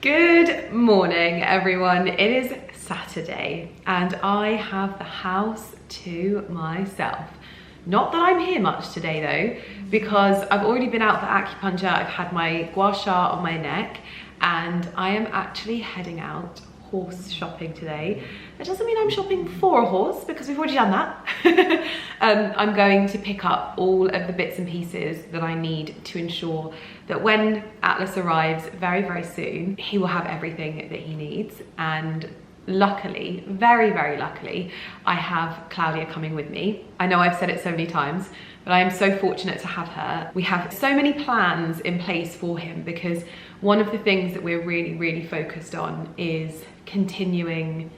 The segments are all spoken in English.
Good morning, everyone. It is Saturday and I have the house to myself. Not that I'm here much today though, because I've already been out for acupuncture. I've had my gua sha on my neck and I am actually heading out horse shopping today. That doesn't mean I'm shopping for a horse because we've already done that. I'm going to pick up all of the bits and pieces that I need to ensure that when Atlas arrives very, very soon, he will have everything that he needs. And luckily, very, very luckily, I have Claudia coming with me. I know I've said it so many times, but I am so fortunate to have her. We have so many plans in place for him because one of the things that we're really, really focused on is continuing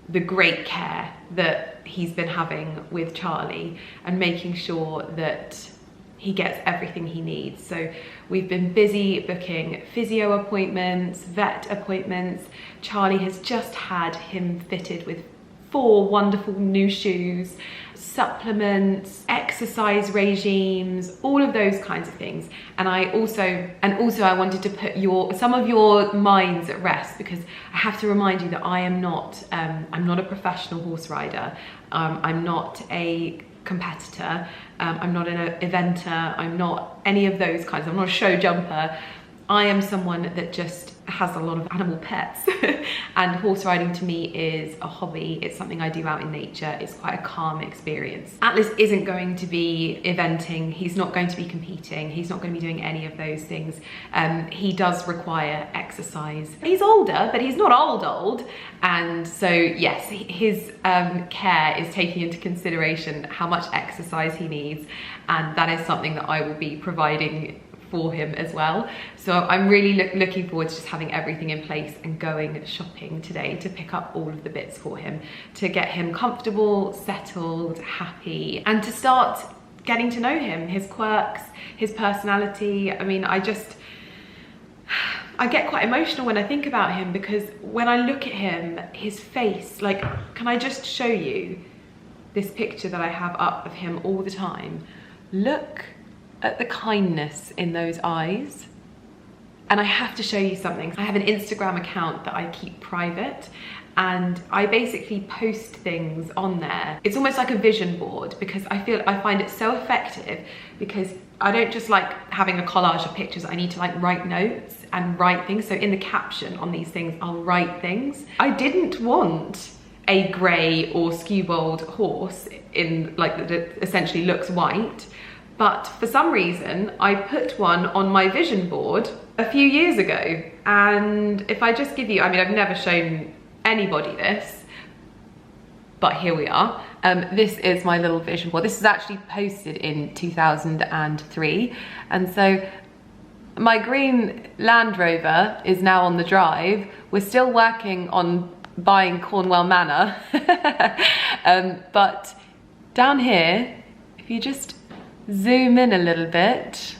the great care that he's been having with Charlie and making sure that he gets everything he needs. So we've been busy booking physio appointments, vet appointments. Charlie has just had him fitted with 4 wonderful new shoes, supplements, exercise regimes, all of those kinds of things. And also I wanted to put some of your minds at rest, because I have to remind you that I'm not a professional horse rider. I'm not a competitor. I'm not an eventer. I'm not any of those kinds. I'm not a show jumper. I am someone that just has a lot of animal pets and horse riding to me is a hobby. It's something I do out in nature. It's quite a calm experience. Atlas isn't going to be eventing. He's not going to be competing. He's not going to be doing any of those things. He does require exercise. He's older, but he's not old. And so yes, his care is taking into consideration how much exercise he needs. And that is something that I will be providing for him as well. So I'm really looking forward to just having everything in place and going shopping today to pick up all of the bits for him, to get him comfortable, settled, happy, and to start getting to know him, his quirks, his personality. I mean, I get quite emotional when I think about him, because when I look at him, his face, like, can I just show you this picture that I have up of him all the time? Look at the kindness in those eyes. And I have to show you something. I have an Instagram account that I keep private and I basically post things on there. It's almost like a vision board, because I find it so effective, because I don't just like having a collage of pictures. I need to like write notes and write things. So in the caption on these things, I'll write things. I didn't want a grey or skewbald horse in like that essentially looks white. But for some reason, I put one on my vision board a few years ago. And if I just give you, I mean, I've never shown anybody this, but here we are. This is my little vision board. This is actually posted in 2003. And so my green Land Rover is now on the drive. We're still working on buying Cornwall Manor. But down here, if you just zoom in a little bit,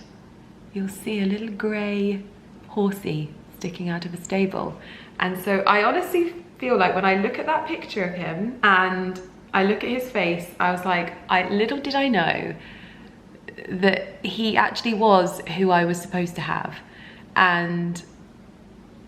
you'll see a little grey horsey sticking out of a stable. And so I honestly feel like when I look at that picture of him and I look at his face, I was like, little did I know that he actually was who I was supposed to have. And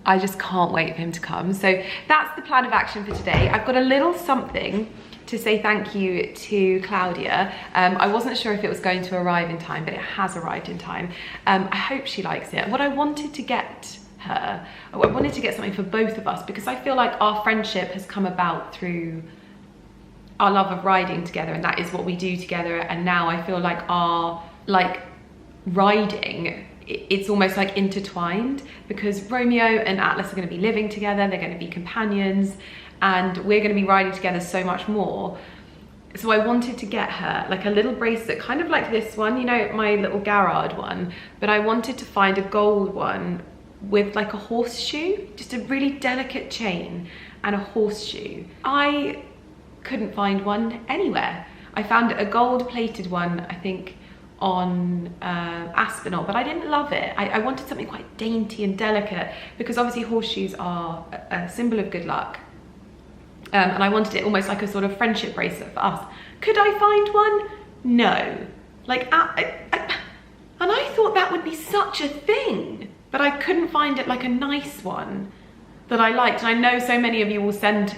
I just can't wait for him to come. So that's the plan of action for today. I've got a little something to say thank you to Claudia. I wasn't sure if it was going to arrive in time, but it has arrived in time. I hope she likes it. What I wanted to get her, I wanted to get something for both of us, because I feel like our friendship has come about through our love of riding together, and that is what we do together. And now I feel like our riding, it's almost like intertwined, because Romeo and Atlas are going to be living together, they're going to be companions, and we're going to be riding together so much more. So I wanted to get her like a little bracelet, kind of like this one, you know, my little Garrard one, but I wanted to find a gold one with like a horseshoe, just a really delicate chain and a horseshoe. I couldn't find one anywhere. I found a gold plated one, I think on Aspinall, but I didn't love it. I wanted something quite dainty and delicate, because obviously horseshoes are a symbol of good luck. And I wanted it almost like a sort of friendship bracelet for us. Could I find one? No. Like, and I thought that would be such a thing. but I couldn't find it like a nice one that I liked. And I know so many of you will send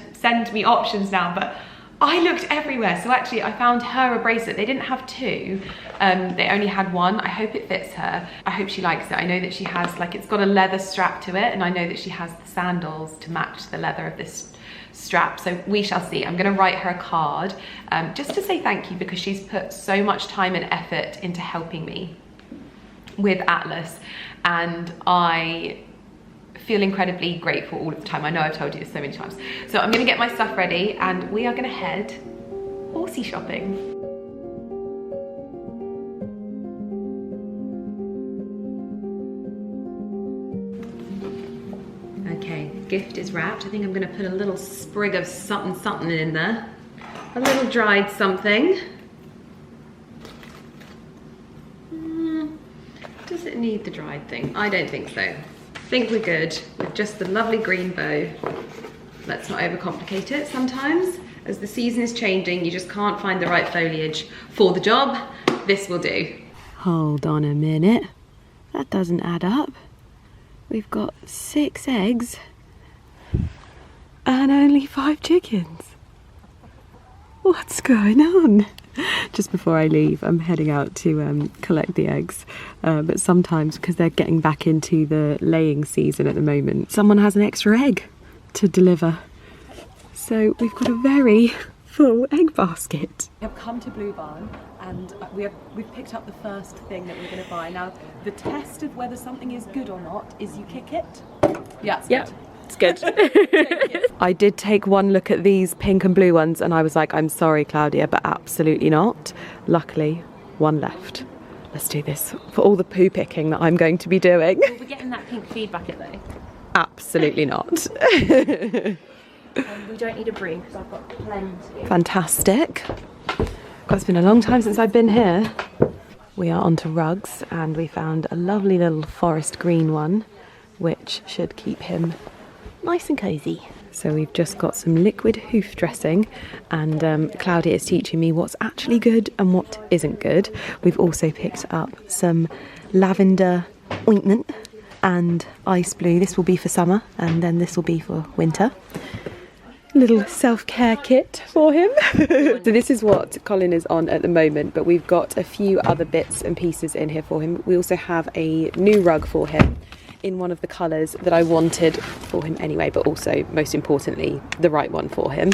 me options now, but I looked everywhere. So actually I found her a bracelet. They didn't have two, they only had one. I hope it fits her. I hope she likes it. I know that she has, like, it's got a leather strap to it, and I know that she has the sandals to match the leather of this strap. So we shall see. I'm gonna write her a card just to say thank you, because she's put so much time and effort into helping me with Atlas, and I feel incredibly grateful all of the time. I know I've told you this so many times. So I'm gonna get my stuff ready and we are gonna head horsey shopping. Okay, gift is wrapped. I think I'm gonna put a little sprig of something in there. A little dried something. Does it need the dried thing? I don't think so. I think we're good with just the lovely green bow. Let's not overcomplicate it. Sometimes, as the season is changing, you just can't find the right foliage for the job. This will do. Hold on a minute. That doesn't add up. We've got 6 eggs and only 5 chickens. What's going on? Just before I leave, I'm heading out to collect the eggs, but sometimes, because they're getting back into the laying season at the moment, someone has an extra egg to deliver. So we've got a very full egg basket. We have come to Blue Barn and we've picked up the first thing that we're going to buy. Now, the test of whether something is good or not is you kick it. Yeah, it's good. It's good. I did take one look at these pink and blue ones and I was like, I'm sorry, Claudia, but absolutely not. Luckily, one left. Let's do this for all the poo picking that I'm going to be doing. Will we get in that pink feed bucket though? Absolutely not. We don't need a broom because I've got plenty. Fantastic. God, it's been a long time since I've been here. We are onto rugs and we found a lovely little forest green one, which should keep him nice and cosy. So we've just got some liquid hoof dressing and Claudia is teaching me what's actually good and what isn't good. We've also picked up some lavender ointment and ice blue. This will be for summer and then this will be for winter. Little self-care kit for him. So this is what Colin is on at the moment, but we've got a few other bits and pieces in here for him. We also have a new rug for him in one of the colours that I wanted for him anyway, but also most importantly the right one for him,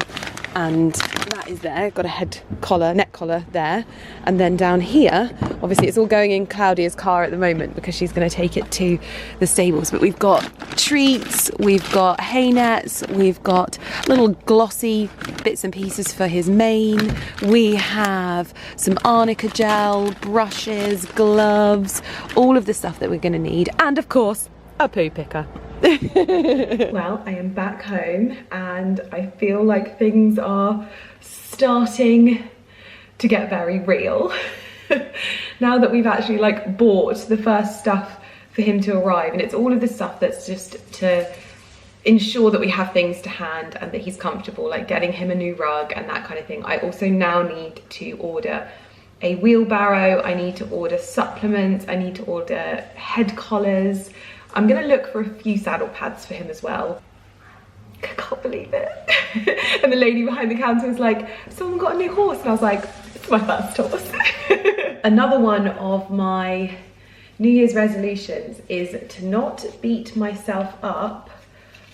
and that is there. Got a neck collar there, and then down here obviously it's all going in Claudia's car at the moment because she's going to take it to the stables, but we've got treats, we've got hay nets, we've got little glossy bits and pieces for his mane, we have some arnica gel, brushes, gloves, all of the stuff that we're going to need, and of course a poo picker. Well, I am back home and I feel like things are starting to get very real. Now that we've actually like bought the first stuff for him to arrive, and it's all of the stuff that's just to ensure that we have things to hand and that he's comfortable, like getting him a new rug and that kind of thing. I also now need to order a wheelbarrow, I need to order supplements, I need to order head collars. I'm gonna look for a few saddle pads for him as well. I can't believe it. And the lady behind the counter was like, someone got a new horse, and I was like, it's my first horse. Another one of my New Year's resolutions is to not beat myself up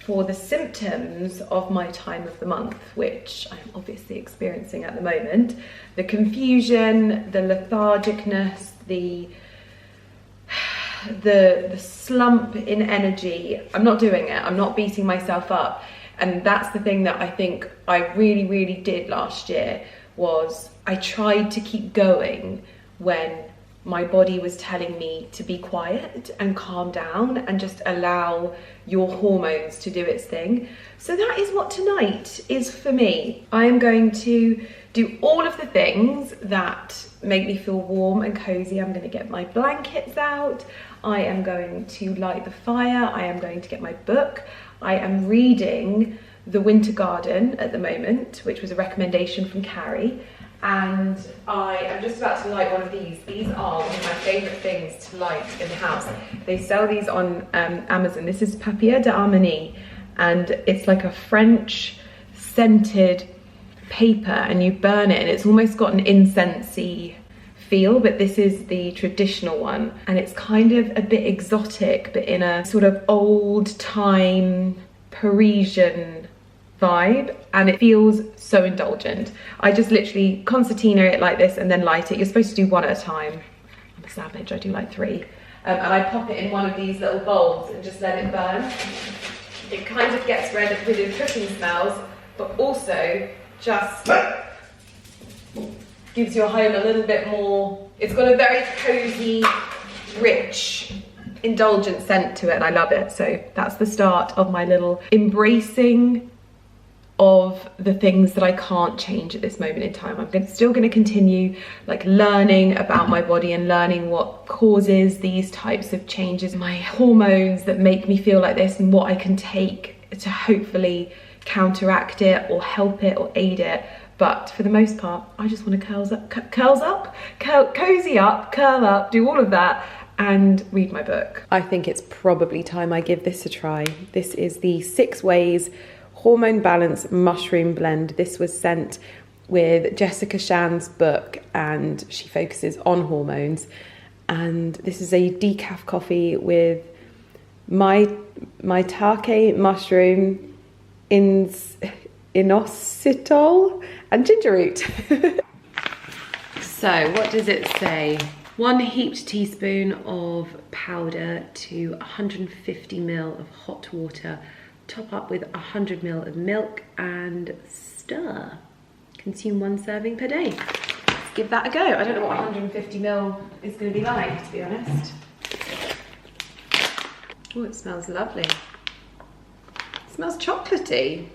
for the symptoms of my time of the month, which I'm obviously experiencing at the moment. The confusion, the lethargicness, the slump in energy. I'm not doing it. I'm not beating myself up. And that's the thing that I think I really, really did last year, was I tried to keep going when my body was telling me to be quiet and calm down and just allow your hormones to do its thing. So that is what tonight is for me. I am going to do all of the things that make me feel warm and cozy. I'm going to get my blankets out. I am going to light the fire. I am going to get my book. I am reading The Winter Garden at the moment, which was a recommendation from Carrie. and I am just about to light one of these. These are one of my favourite things to light in the house. They sell these on Amazon. This is Papier d'Harmonie, and it's like a French scented paper, and you burn it and it's almost got an incensey feel, but this is the traditional one, and it's kind of a bit exotic, but in a sort of old time Parisian vibe, and it feels so indulgent. I just literally concertina it like this and then light it. You're supposed to do one at a time. I'm a savage, I do like 3. And I pop it in one of these little bowls and just let it burn. It kind of gets rid of the cooking smells, but also just gives your home a little bit more. It's got a very cozy, rich, indulgent scent to it, and I love it. So that's the start of my little embracing of the things that I can't change at this moment in time. I'm still going to continue like learning about my body and learning what causes these types of changes, my hormones that make me feel like this, and what I can take to hopefully counteract it or help it or aid it. But for the most part, I just want to cozy up, curl up, do all of that, and read my book. I think it's probably time I give this a try. This is the 6 Ways Hormone Balance Mushroom Blend. This was sent with Jessica Shan's book, and she focuses on hormones. And this is a decaf coffee with maitake mushroom, inositol, and ginger root. So what does it say? 1 heaped teaspoon of powder to 150 ml of hot water. Top up with 100 ml of milk and stir. Consume 1 serving per day. Let's give that a go. I don't know what 150 ml is going to be like, to be honest. Oh, it smells lovely. It smells chocolatey.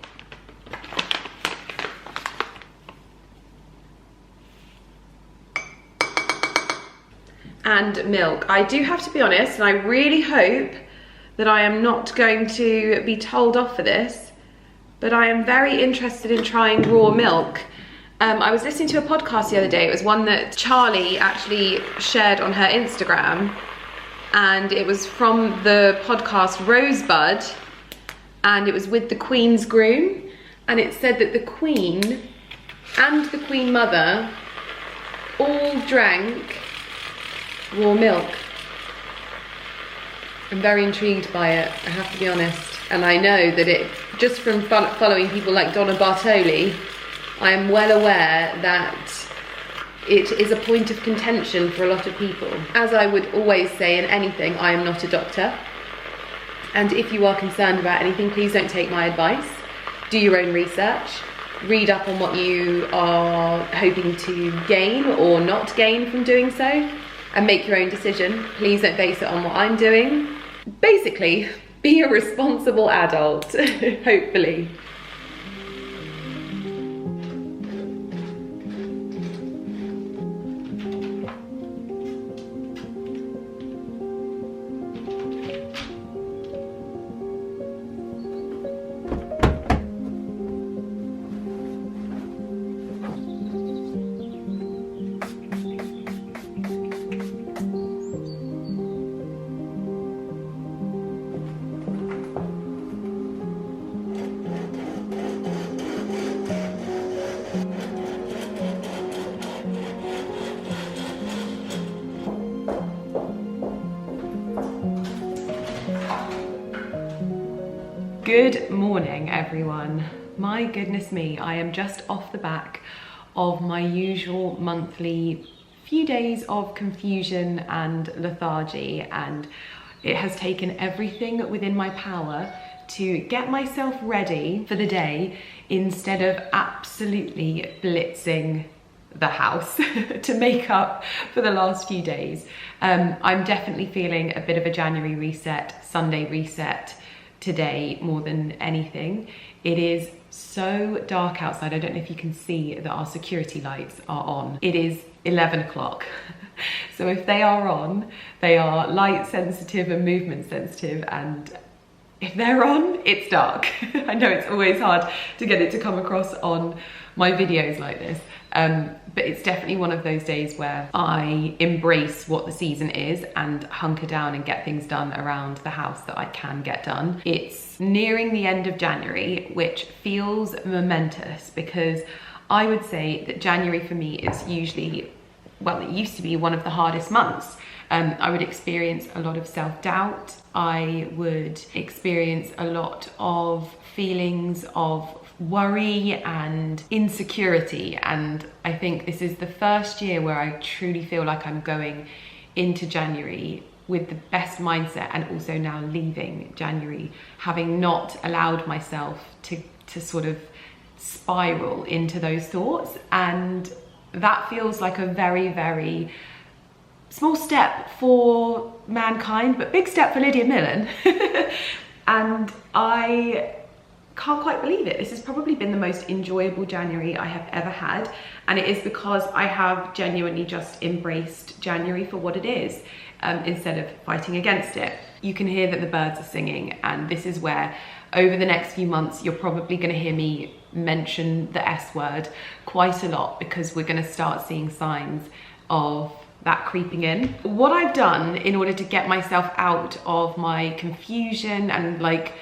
And milk. I do have to be honest, and I really hope that I am not going to be told off for this, but I am very interested in trying raw milk. I was listening to a podcast the other day. It was one that Charlie actually shared on her Instagram, and it was from the podcast Rosebud, and it was with the Queen's groom, and it said that the Queen and the Queen Mother all drank raw milk. I'm very intrigued by it, I have to be honest. And I know that it, just from following people like Donna Bartoli, I am well aware that it is a point of contention for a lot of people. As I would always say in anything, I am not a doctor. And if you are concerned about anything, please don't take my advice. Do your own research. Read up on what you are hoping to gain or not gain from doing so, and make your own decision. Please don't base it on what I'm doing. Basically, be a responsible adult, hopefully. Good morning, everyone. My goodness me, I am just off the back of my usual monthly few days of confusion and lethargy, and it has taken everything within my power to get myself ready for the day instead of absolutely blitzing the house to make up for the last few days. I'm definitely feeling a bit of a January reset, Sunday reset today more than anything. It is so dark outside. I don't know if you can see that our security lights are on. It is 11 o'clock. So if they are on, they are light sensitive and movement sensitive, and if they're on, it's dark. I know it's always hard to get it to come across on my videos like this, But it's definitely one of those days where I embrace what the season is and hunker down and get things done around the house that I can get done. It's nearing the end of January, which feels momentous because I would say that January for me is usually, well, it used to be one of the hardest months. I would experience a lot of self-doubt. I would experience a lot of feelings of worry and insecurity, and I think this is the first year where I truly feel like I'm going into January with the best mindset, and also now leaving January having not allowed myself to sort of spiral into those thoughts. And that feels like a very, very small step for mankind, but big step for Lydia Millen. And I can't quite believe it. This has probably been the most enjoyable January I have ever had, and it is because I have genuinely just embraced January for what it is, instead of fighting against it. You can hear that the birds are singing, and this is where over the next few months you're probably going to hear me mention the S word quite a lot, because we're going to start seeing signs of that creeping in. What I've done in order to get myself out of my confusion, and like,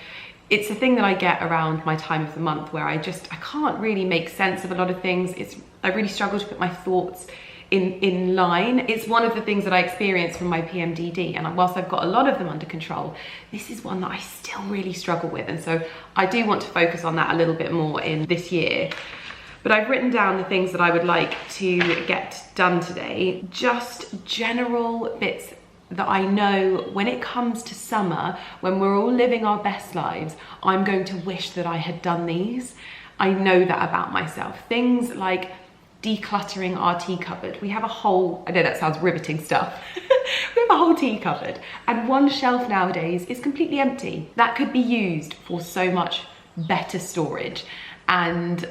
it's a thing that I get around my time of the month where I can't really make sense of a lot of things. I really struggle to put my thoughts in line. It's one of the things that I experienced from my PMDD, and whilst I've got a lot of them under control, this is one that I still really struggle with, and so I do want to focus on that a little bit more in this year. But I've written down the things that I would like to get done today, just general bits that I know when it comes to summer, when we're all living our best lives, I'm going to wish that I had done these. I know that about myself. Things like decluttering our tea cupboard. We have a whole, I know that sounds riveting stuff, we have a whole tea cupboard, and one shelf nowadays is completely empty. That could be used for so much better storage, and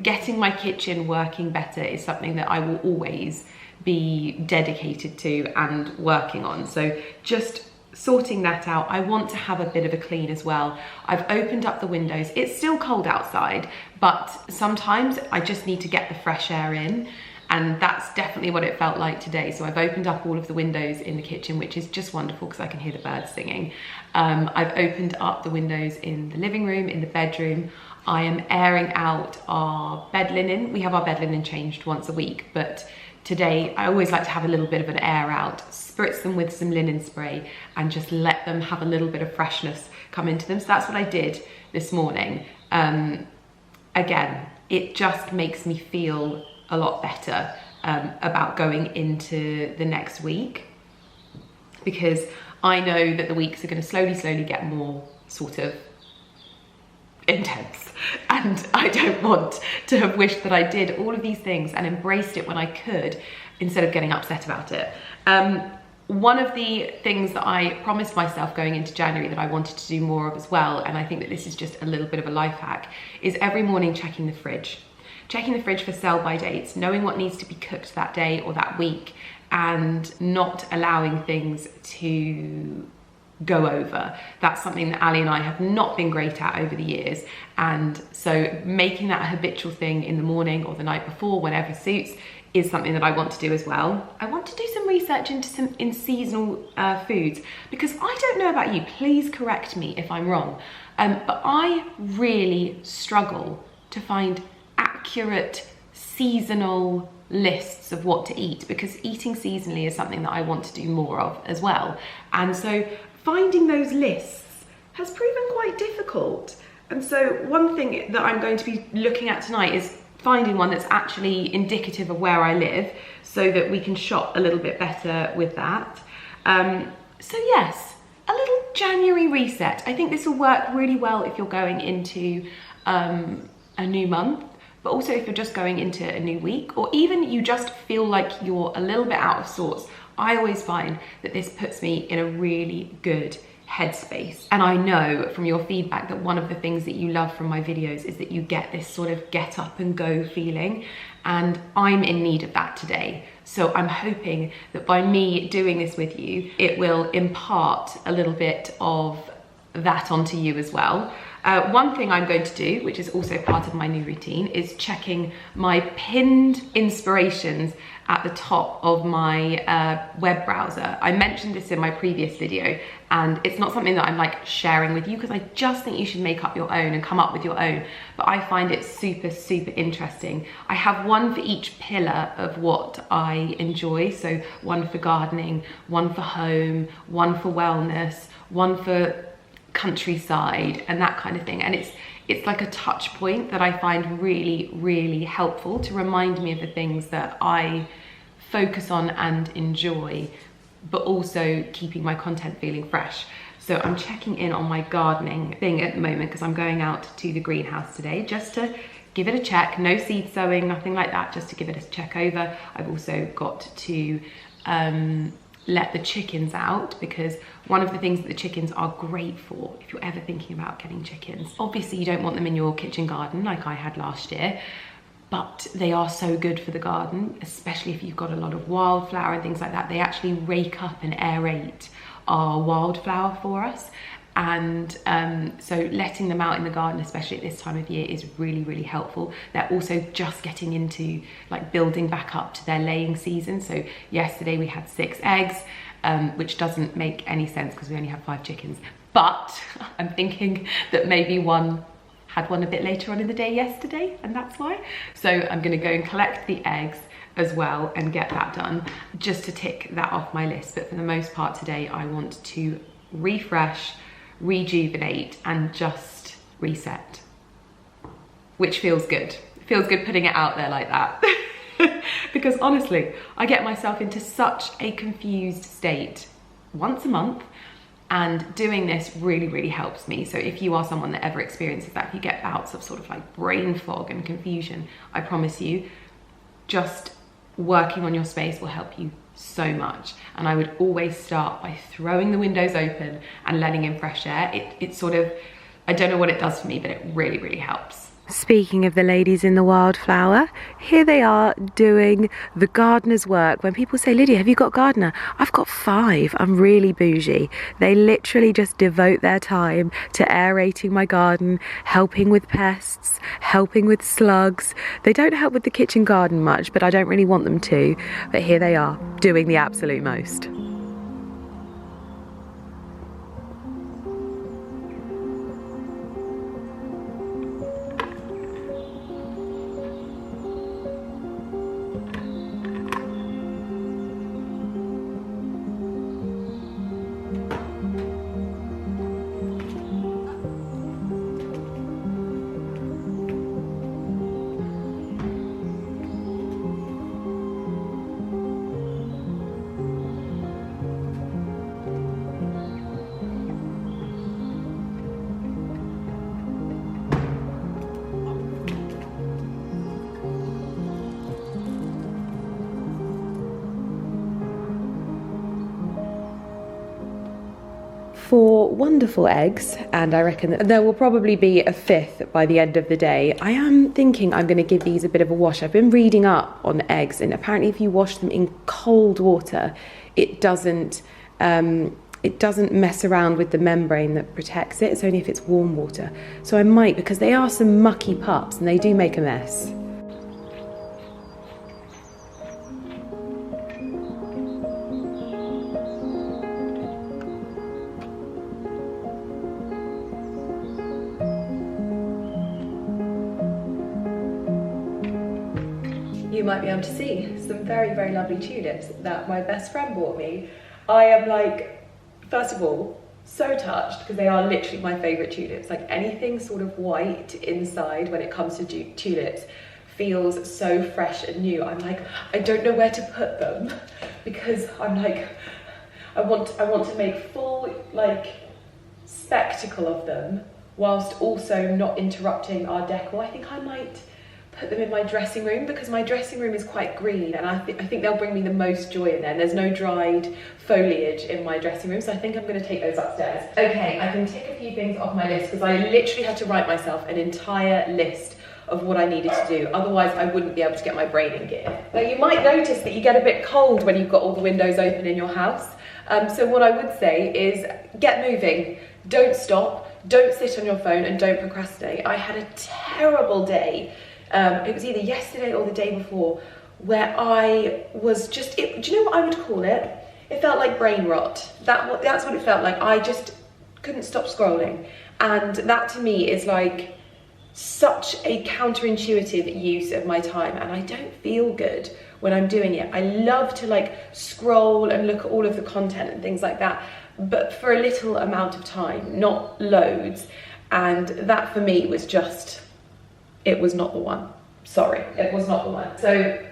getting my kitchen working better is something that I will always be dedicated to and working on. So just sorting that out. I want to have a bit of a clean as well. I've opened up the windows. It's still cold outside, but sometimes I just need to get the fresh air in, and that's definitely what it felt like today. So I've opened up all of the windows in the kitchen, which is just wonderful because I can hear the birds singing. I've opened up the windows in the living room, in the bedroom. I am airing out our bed linen. We have our bed linen changed once a week, but today I always like to have a little bit of an air out, spritz them with some linen spray and just let them have a little bit of freshness come into them. So that's what I did this morning. Again, it just makes me feel a lot better about going into the next week, because I know that the weeks are going to slowly get more sort of intense, and I don't want to have wished that I did all of these things and embraced it when I could, instead of getting upset about it. One of the things that I promised myself going into January that I wanted to do more of as well, and I think that this is just a little bit of a life hack, is every morning checking the fridge. Checking the fridge for sell-by dates, knowing what needs to be cooked that day or that week, and not allowing things to go over. That's something that Ali and I have not been great at over the years, and so making that a habitual thing in the morning or the night before, whenever suits, is something that I want to do as well. I want to do some research into some seasonal foods, because I don't know about you, please correct me if I'm wrong, but I really struggle to find accurate seasonal lists of what to eat, because eating seasonally is something that I want to do more of as well. And so finding those lists has proven quite difficult. And so one thing that I'm going to be looking at tonight is finding one that's actually indicative of where I live, so that we can shop a little bit better with that. So yes, a little January reset. I think this will work really well if you're going into a new month, but also if you're just going into a new week, or even you just feel like you're a little bit out of sorts. I always find that this puts me in a really good headspace. And I know from your feedback that one of the things that you love from my videos is that you get this sort of get up and go feeling, and I'm in need of that today. So I'm hoping that by me doing this with you, it will impart a little bit of that onto you as well. One thing I'm going to do, which is also part of my new routine, is checking my pinned inspirations at the top of my web browser. I mentioned this in my previous video, and it's not something that I'm like sharing with you because I just think you should make up your own and come up with your own, but I find it super, super interesting. I have one for each pillar of what I enjoy. So one for gardening, one for home, one for wellness, one for countryside and that kind of thing. And it's like a touch point that I find really, really helpful to remind me of the things that I focus on and enjoy, but also keeping my content feeling fresh. So I'm checking in on my gardening thing at the moment because I'm going out to the greenhouse today just to give it a check. No seed sowing, nothing like that, just to give it a check over. I've also got to let the chickens out, because one of the things that the chickens are great for, if you're ever thinking about getting chickens, obviously you don't want them in your kitchen garden like I had last year, but they are so good for the garden, especially if you've got a lot of wildflower and things like that. They actually rake up and aerate our wildflower for us. And so letting them out in the garden, especially at this time of year, is really, really helpful. They're also just getting into like building back up to their laying season. So yesterday we had 6 eggs, which doesn't make any sense because we only have 5 chickens. But I'm thinking that maybe one had one a bit later on in the day yesterday, and that's why. So I'm gonna go and collect the eggs as well and get that done, just to tick that off my list. But for the most part today, I want to refresh, rejuvenate and just reset, which feels good. It feels good putting it out there like that. Because honestly, I get myself into such a confused state once a month, and doing this really, really helps me. So if you are someone that ever experiences that, if you get bouts of sort of like brain fog and confusion, I promise you, just working on your space will help you so much. And I would always start by throwing the windows open and letting in fresh air. It sort of, I don't know what it does for me, but it really, really helps. Speaking of the ladies in the wildflower, here they are doing the gardener's work. When people say, Lydia, have you got a gardener? I've got 5. I'm really bougie. They literally just devote their time to aerating my garden, helping with pests, helping with slugs. They don't help with the kitchen garden much, but I don't really want them to. But here they are, doing the absolute most. For wonderful eggs, and I reckon that there will probably be a 5th by the end of the day, I am thinking I'm going to give these a bit of a wash. I've been reading up on eggs, and apparently if you wash them in cold water, it doesn't mess around with the membrane that protects it. It's only if it's warm water. So I might, because they are some mucky pups and they do make a mess. You might be able to see some very, very lovely tulips that my best friend bought me. I am like, first of all, so touched because they are literally my favourite tulips. Like anything sort of white inside when it comes to tulips feels so fresh and new. I'm like, I don't know where to put them because I'm like, I want to make full like spectacle of them whilst also not interrupting our decor. I think I might put them in my dressing room because my dressing room is quite green, and I think they'll bring me the most joy in there. And there's no dried foliage in my dressing room, so I think I'm going to take those upstairs. Okay, I can tick a few things off my list because I literally had to write myself an entire list of what I needed to do, otherwise I wouldn't be able to get my brain in gear. Now you might notice that you get a bit cold when you've got all the windows open in your house, so what I would say is get moving, don't stop. don't sit on your phone and don't procrastinate. I had a terrible day. It was either yesterday or the day before where I was just, do you know what I would call it? It felt like brain rot. That's what it felt like. I just couldn't stop scrolling. And that to me is like such a counterintuitive use of my time, and I don't feel good when I'm doing it. I love to like scroll and look at all of the content and things like that, but for a little amount of time, not loads. And that for me was just, it was not the one. Sorry, it was not the one. So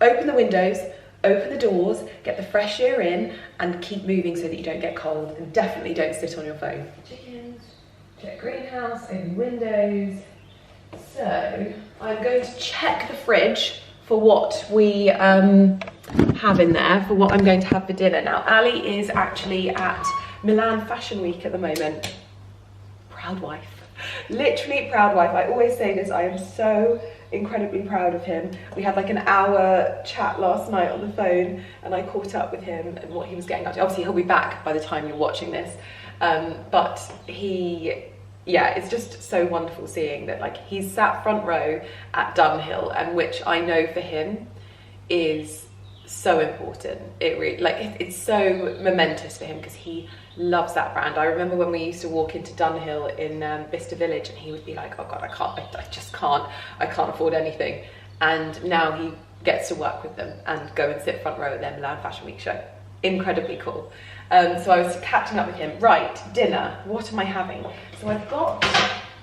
open the windows, open the doors, get the fresh air in, and keep moving so that you don't get cold. And definitely don't sit on your phone. Chickens, check greenhouse, open windows. So I'm going to check the fridge for what we have in there, for what I'm going to have for dinner. Now, Ali is actually at Milan Fashion Week at the moment. Proud wife. Literally proud wife. I always say this, I am so incredibly proud of him. We had like an hour chat last night on the phone, and I caught up with him and what he was getting up to. Obviously he'll be back by the time you're watching this, but it's just so wonderful seeing that, like, he's sat front row at Dunhill, and which I know for him is so important. It really, like, it's so momentous for him because he loves that brand. I remember when we used to walk into Dunhill in Bicester Village, and he would be like, oh God, I can't afford anything. And now he gets to work with them and go and sit front row at their Milan Fashion Week show. Incredibly cool. So I was catching up with him. Right, dinner, what am I having? So I've got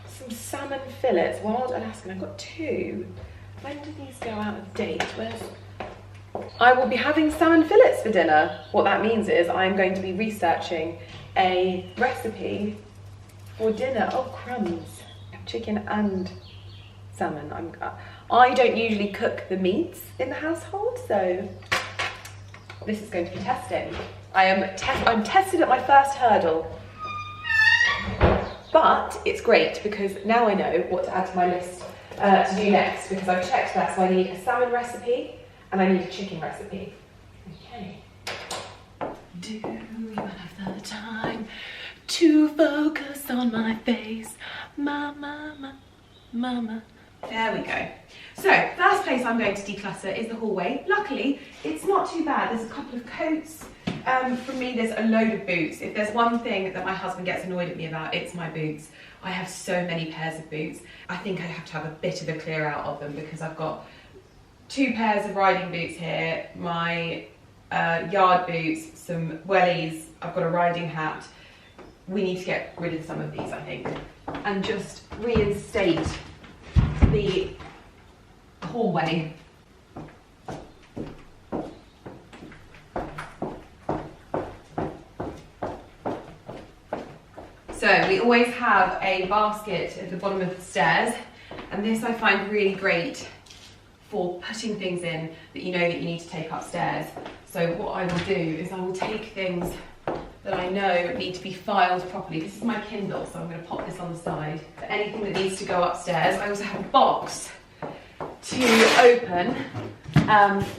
some salmon fillets, wild Alaskan. I've got 2. When do these go out of date? I will be having salmon fillets for dinner. What that means is I'm going to be researching a recipe for dinner. Oh, crumbs. Chicken and salmon. I don't usually cook the meats in the household, so this is going to be testing. I'm tested at my first hurdle, but it's great because now I know what to add to my list to do next, because I've checked that. So I need a salmon recipe and I need a chicken recipe. Okay. Do you have the time to focus on my face? Mama, mama. There we go. So, first place I'm going to declutter is the hallway. Luckily, it's not too bad. There's a couple of coats. For me, there's a load of boots. If there's one thing that my husband gets annoyed at me about, it's my boots. I have so many pairs of boots. I think I have to have a bit of a clear out of them because I've got 2 pairs of riding boots here, my yard boots, some wellies, I've got a riding hat. We need to get rid of some of these, I think, and just reinstate the hallway. So we always have a basket at the bottom of the stairs, and this I find really great for putting things in that you know that you need to take upstairs. So what I will do is I will take things that I know need to be filed properly. This is my Kindle, so I'm going to pop this on the side. For anything that needs to go upstairs, I also have a box to open,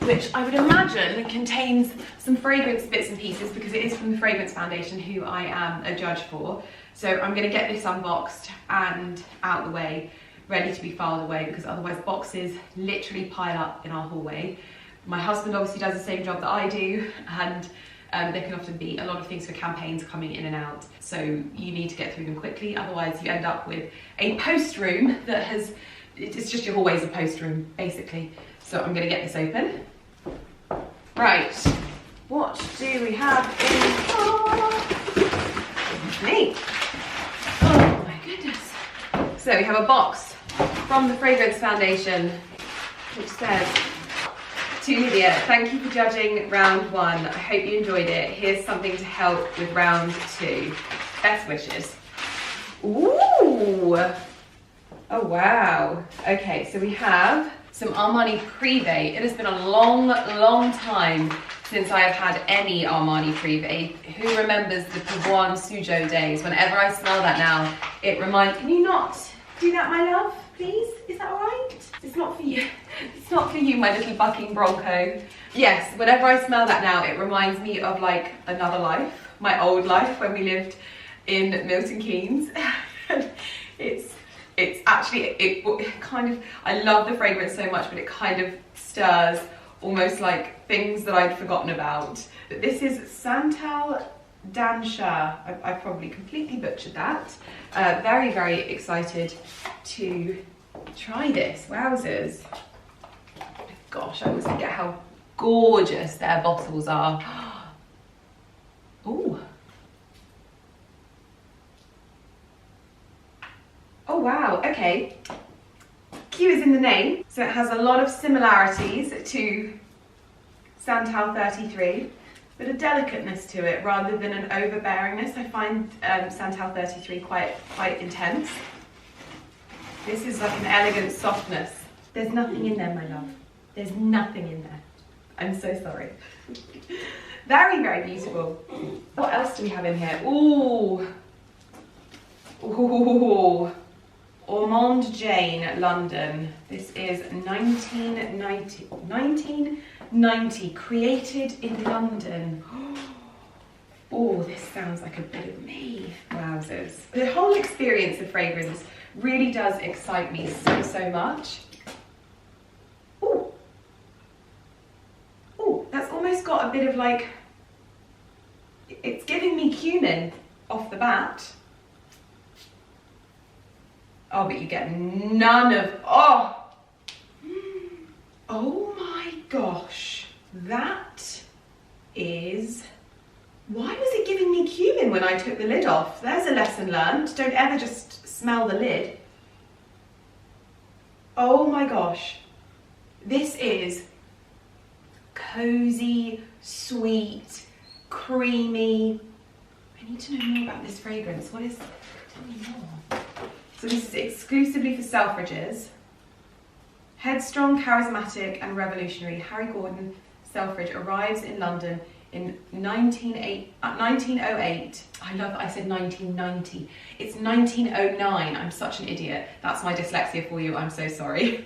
which I would imagine contains some fragrance bits and pieces because it is from the Fragrance Foundation, who I am a judge for. So I'm going to get this unboxed and out the way, ready to be filed away, because otherwise boxes literally pile up in our hallway. My husband obviously does the same job that I do, and there can often be a lot of things for campaigns coming in and out, so you need to get through them quickly, otherwise you end up with a post room that has, it's just your hallway's a post room basically. So I'm going to get this open. Right, what do we have in me? Oh my goodness. So we have a box from the Fragrance Foundation which says, to Lydia, thank you for judging round 1. I hope you enjoyed it. Here's something to help with round 2. Best wishes. Ooh! Oh wow. Okay, so we have some Armani Privé. It has been a long, long time since I have had any Armani Privé. Who remembers the Pavoine Sujo days? Whenever I smell that now, it reminds... Can you not do that, my love, please? Is that all right? It's not for you. It's not for you, my little bucking bronco. Yes, whenever I smell that now, it reminds me of like another life, my old life when we lived in Milton Keynes. It's actually, it kind of, I love the fragrance so much, but it kind of stirs almost like things that I'd forgotten about. But this is Santal Dansha. I probably completely butchered that. Very, very excited to try this. Wowzers. Gosh, I always forget how gorgeous their bottles are. Ooh. Oh wow, okay. Q is in the name, so it has a lot of similarities to Santal 33, but a delicateness to it rather than an overbearingness. I find Santal 33 quite intense. This is like an elegant softness. There's nothing in there, my love. There's nothing in there. I'm so sorry. Very, very beautiful. What else do we have in here? Ooh. Ooh. Ormond Jane, London. This is 1990, created in London. Oh, this sounds like a bit of me. Wowzers. The whole experience of fragrance really does excite me so much. Ooh. Ooh, that's almost got a bit of like, it's giving me cumin off the bat. Oh, but you get none of, oh my gosh, that is, why was it giving me cumin when I took the lid off? There's a lesson learned. Don't ever just smell the lid. Oh my gosh, this is cozy, sweet, creamy. I need to know more about this fragrance. What is, tell me more. So this is exclusively for Selfridges. Headstrong, charismatic and revolutionary, Harry Gordon Selfridge arrives in London in 1908. I love that I said 1990. It's 1909. I'm such an idiot. That's my dyslexia for you. I'm so sorry.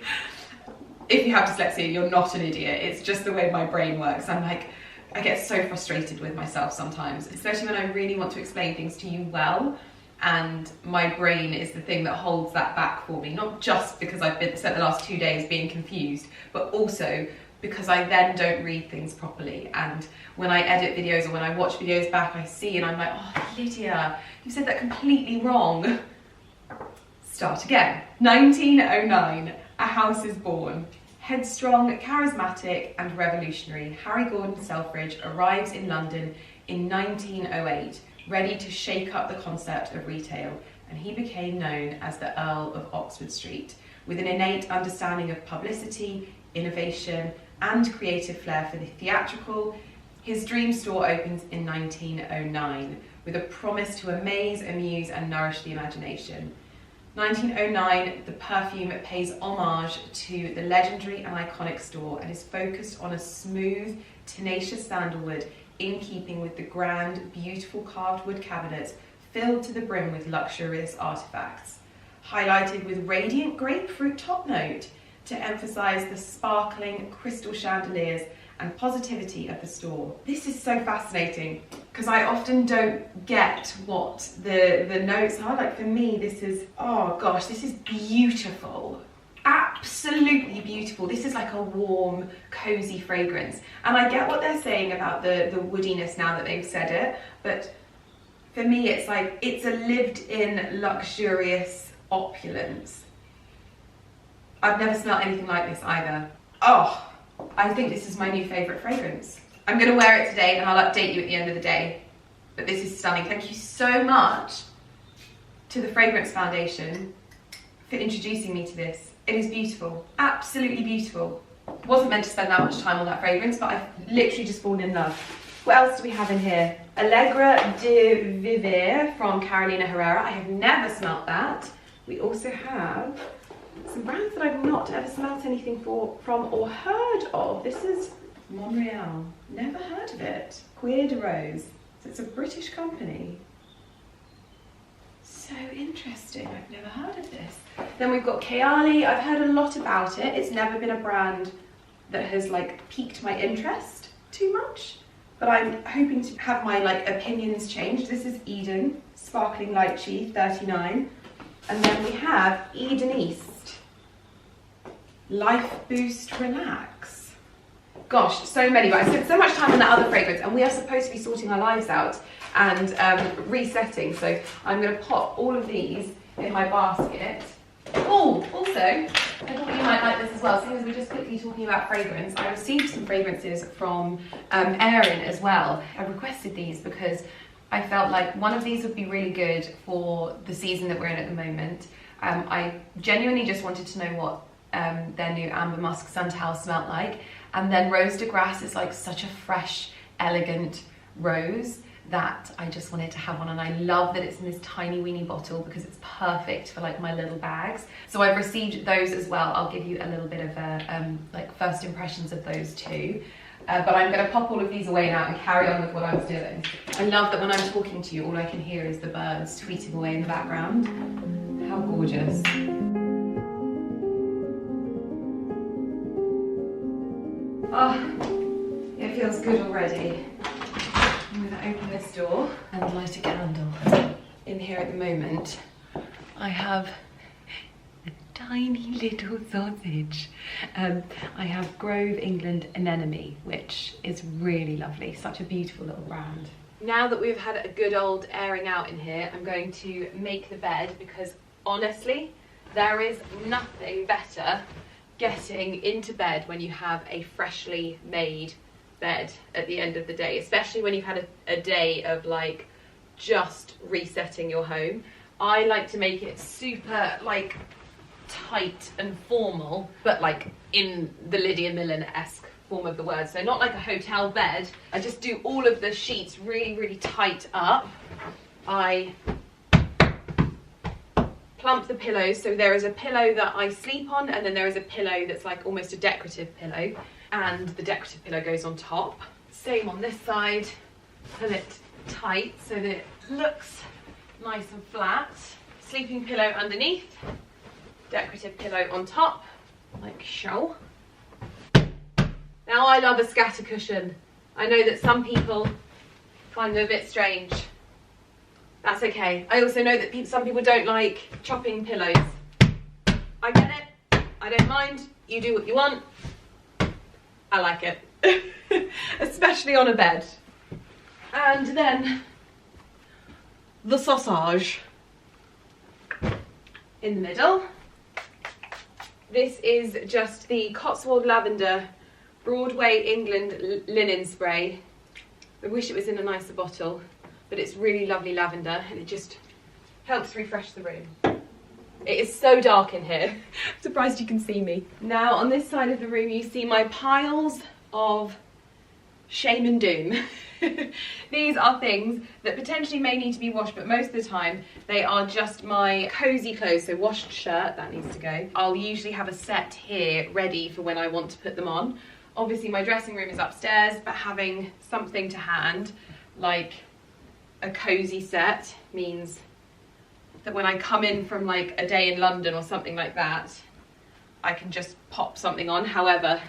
If you have dyslexia, you're not an idiot. It's just the way my brain works. I'm like, I get so frustrated with myself sometimes, especially when I really want to explain things to you well. And my brain is the thing that holds that back for me, not just because I've spent the last 2 days being confused, but also because I then don't read things properly. And when I edit videos or when I watch videos back, I see and I'm like, oh, Lydia, you said that completely wrong. Start again. 1909, a house is born. Headstrong, charismatic and revolutionary, Harry Gordon Selfridge arrives in London in 1908. Ready to shake up the concept of retail, and he became known as the Earl of Oxford Street. With an innate understanding of publicity, innovation, and creative flair for the theatrical, his dream store opens in 1909 with a promise to amaze, amuse, and nourish the imagination. 1909, the perfume pays homage to the legendary and iconic store and is focused on a smooth, tenacious sandalwood in keeping with the grand, beautiful carved wood cabinets filled to the brim with luxurious artifacts, highlighted with radiant grapefruit top note to emphasize the sparkling crystal chandeliers and positivity of the store. This is so fascinating because I often don't get what the notes are. Like for me, this is, oh gosh, this is beautiful. Absolutely beautiful. This is like a warm, cozy fragrance. And I get what they're saying about the woodiness now that they've said it, but for me it's like, it's a lived-in, luxurious opulence. I've never smelled anything like this either. Oh, I think this is my new favourite fragrance. I'm going to wear it today and I'll update you at the end of the day. But this is stunning. Thank you so much to the Fragrance Foundation for introducing me to this. It is beautiful, absolutely beautiful. Wasn't meant to spend that much time on that fragrance, but I've literally just fallen in love. What else do we have in here? Allegra de Vivere from Carolina Herrera. I have never smelt that. We also have some brands that I've not ever smelt anything from or heard of. This is Montreal. Never heard of it. Queer de Rose. So it's a British company. So interesting, I've never heard of this. Then we've got Kayali. I've heard a lot about it. It's never been a brand that has like piqued my interest too much. but I'm hoping to have my like opinions changed. This is Eden, Sparkling Lychee, 39. And then we have Eden East, Life Boost Relax. Gosh, so many, but I spent so much time on that other fragrance, and we are supposed to be sorting our lives out and resetting. So I'm gonna pop all of these in my basket. Oh, also, I thought you might like this as well, seeing as we're just quickly talking about fragrance. I received some fragrances from Erin as well. I requested these because I felt like one of these would be really good for the season that we're in at the moment. I genuinely just wanted to know what their new Amber Musk Suntal smelled like. And then Rose de Grasse is like such a fresh, elegant rose that I just wanted to have one, and I love that it's in this tiny weeny bottle because it's perfect for like my little bags. So I've received those as well. I'll give you a little bit of a like first impressions of those too. But I'm going to pop all of these away now and carry on with what I was doing. I love that when I'm talking to you, all I can hear is the birds tweeting away in the background. How gorgeous. Oh, it feels good already. I'm going to open this door and light a candle. In here at the moment, I have a tiny little sausage. I have Grove England Anemone, which is really lovely. Such a beautiful little brand. Now that we've had a good old airing out in here, I'm going to make the bed because honestly, there is nothing better getting into bed when you have a freshly made bed at the end of the day, especially when you've had a day of like just resetting your home. I like to make it super like tight and formal, but like in the Lydia Millen-esque form of the word. So not like a hotel bed. I just do all of the sheets really, really tight up. I plump the pillows, so there is a pillow that I sleep on, and then there is a pillow that's like almost a decorative pillow, and the decorative pillow goes on top. Same on this side, pull it tight so that it looks nice and flat. Sleeping pillow underneath, decorative pillow on top, like so. Now I love a scatter cushion. I know that some people find them a bit strange. That's okay. I also know that some people don't like chopping pillows. I get it. I don't mind. You do what you want. I like it. Especially on a bed. And then the sausage in the middle. This is just the Cotswold Lavender Broadway England linen spray. I wish it was in a nicer bottle, but it's really lovely lavender and it just helps refresh the room. It is so dark in here. I'm surprised you can see me. Now on this side of the room you see my piles of shame and doom. These are things that potentially may need to be washed, but most of the time they are just my cozy clothes. So washed shirt, that needs to go. I'll usually have a set here ready for when I want to put them on. Obviously my dressing room is upstairs, but having something to hand, like a cozy set, means that when I come in from like a day in London or something like that, I can just pop something on. However,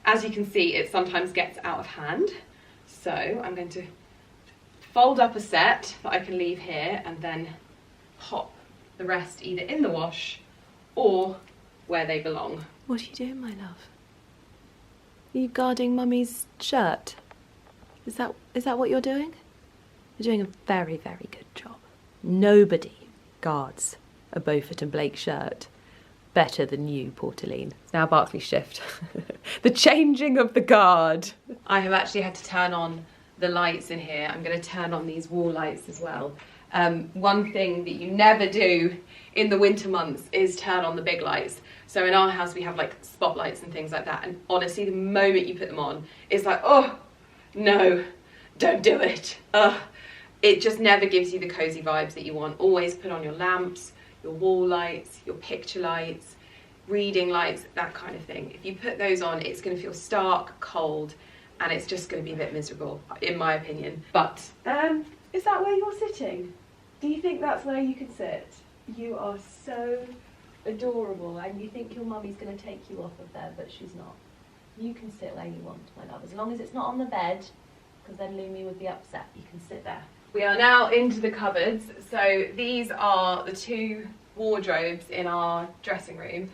as you can see, it sometimes gets out of hand. So I'm going to fold up a set that I can leave here and then pop the rest either in the wash or where they belong. What are you doing, my love? Are you guarding Mummy's shirt? Is that what you're doing? You're doing a very, very good job. Nobody guards a Beaufort and Blake shirt better than you, Portaline. It's now Barclay's shift. The changing of the guard. I have actually had to turn on the lights in here. I'm going to turn on these wall lights as well. One thing that you never do in the winter months is turn on the big lights. So in our house we have like spotlights and things like that, and honestly the moment you put them on, it's like, oh no, don't do it. It just never gives you the cozy vibes that you want. Always put on your lamps, your wall lights, your picture lights, reading lights, that kind of thing. If you put those on, it's going to feel stark, cold, and it's just going to be a bit miserable, in my opinion. But is that where you're sitting? Do you think that's where you can sit? You are so adorable, and you think your mummy's going to take you off of there, but she's not. You can sit where you want, my love, as long as it's not on the bed. because then Lumi would be upset. You can sit there. We are now into the cupboards. So these are the 2 wardrobes in our dressing room.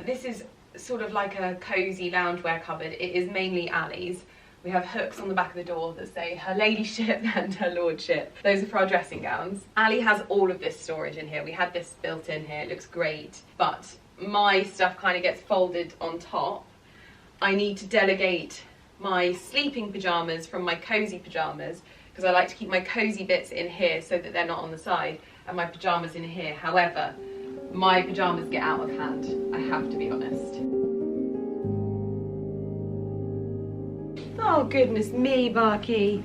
This is sort of like a cozy loungewear cupboard. It is mainly Ali's. We have hooks on the back of the door that say her ladyship and her lordship. Those are for our dressing gowns. Ali has all of this storage in here. We had this built in here. It looks great. But my stuff kind of gets folded on top. I need to delegate my sleeping pyjamas from my cozy pyjamas, because I like to keep my cozy bits in here so that they're not on the side, and my pyjamas in here. However, my pyjamas get out of hand, I have to be honest. Oh goodness me, Barky.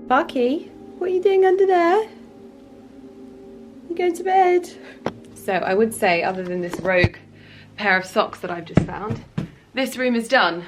Barky, what are you doing under there? You going to bed? So I would say, other than this rogue pair of socks that I've just found, this room is done.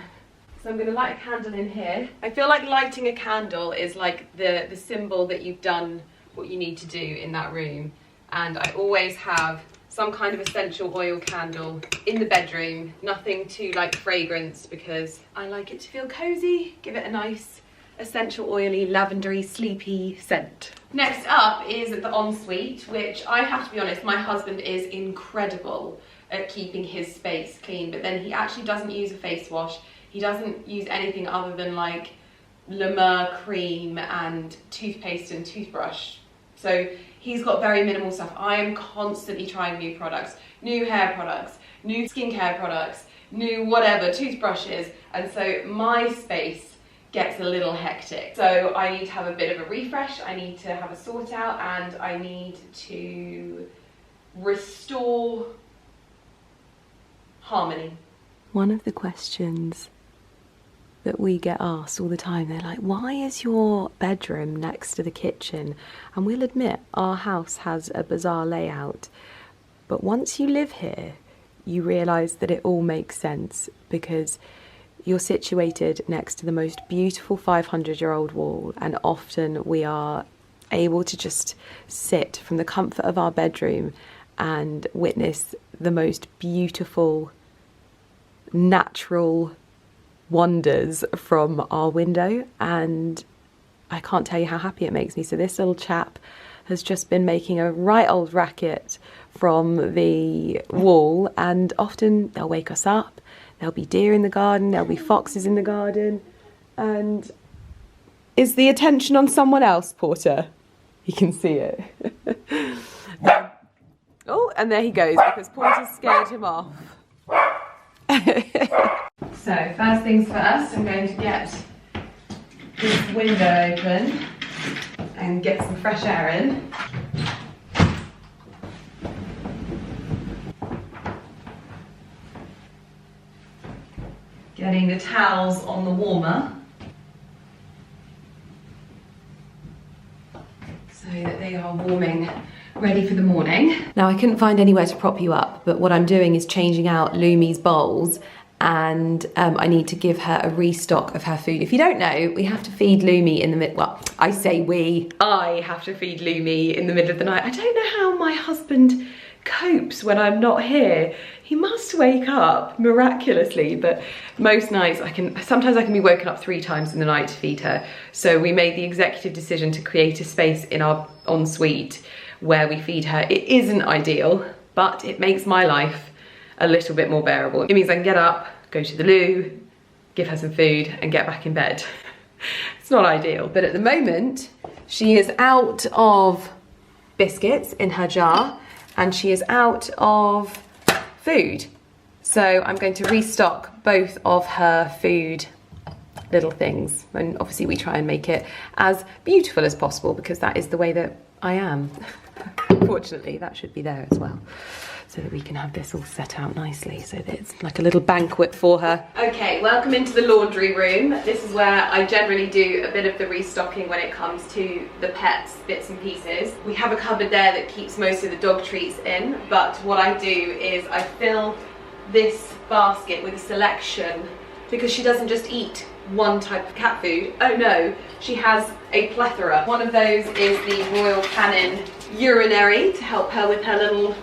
So I'm going to light a candle in here. I feel like lighting a candle is like the symbol that you've done what you need to do in that room. And I always have some kind of essential oil candle in the bedroom, nothing too like fragrance, because I like it to feel cozy, give it a nice essential oily, lavendery, sleepy scent. Next up is the ensuite, which I have to be honest, my husband is incredible at keeping his space clean, but then he actually doesn't use a face wash. He doesn't use anything other than like La Mer cream and toothpaste and toothbrush. So he's got very minimal stuff. I am constantly trying new products, new hair products, new skincare products, new whatever, toothbrushes. And so my space gets a little hectic. So I need to have a bit of a refresh, I need to have a sort out, and I need to restore harmony. One of the questions that we get asked all the time, they're like, why is your bedroom next to the kitchen? And we'll admit, our house has a bizarre layout, but once you live here, you realise that it all makes sense, because you're situated next to the most beautiful 500-year-old wall, and often we are able to just sit from the comfort of our bedroom and witness the most beautiful natural wonders from our window, and I can't tell you how happy it makes me. So this little chap has just been making a right old racket from the wall, and often they'll wake us up, there'll be deer in the garden, there'll be foxes in the garden. And is the attention on someone else, Porter? You can see it. Oh, and there he goes, because Porter scared him off. So first things first, I'm going to get this window open and get some fresh air in. Getting the towels on the warmer so that they are warming, ready for the morning. Now, I couldn't find anywhere to prop you up, but what I'm doing is changing out Lumi's bowls, and I need to give her a restock of her food. If you don't know, we have to feed Lumi in the middle. Well, I say we. I have to feed Lumi in the middle of the night. I don't know how my husband copes when I'm not here. He must wake up miraculously, but most nights sometimes I can be woken up 3 times in the night to feed her. So we made the executive decision to create a space in our ensuite where we feed her. It isn't ideal, but it makes my life a little bit more bearable. It means I can get up, go to the loo, give her some food, and get back in bed. It's not ideal, but at the moment, she is out of biscuits in her jar, and she is out of food. So I'm going to restock both of her food little things, and obviously we try and make it as beautiful as possible, because that is the way that I am. Fortunately, that should be there as well, so that we can have this all set out nicely, so that it's like a little banquet for her. Okay, welcome into the laundry room. This is where I generally do a bit of the restocking when it comes to the pets, bits and pieces. We have a cupboard there that keeps most of the dog treats in, but what I do is I fill this basket with a selection, because she doesn't just eat one type of cat food. Oh no, she has a plethora. One of those is the Royal Canin urinary to help her with her little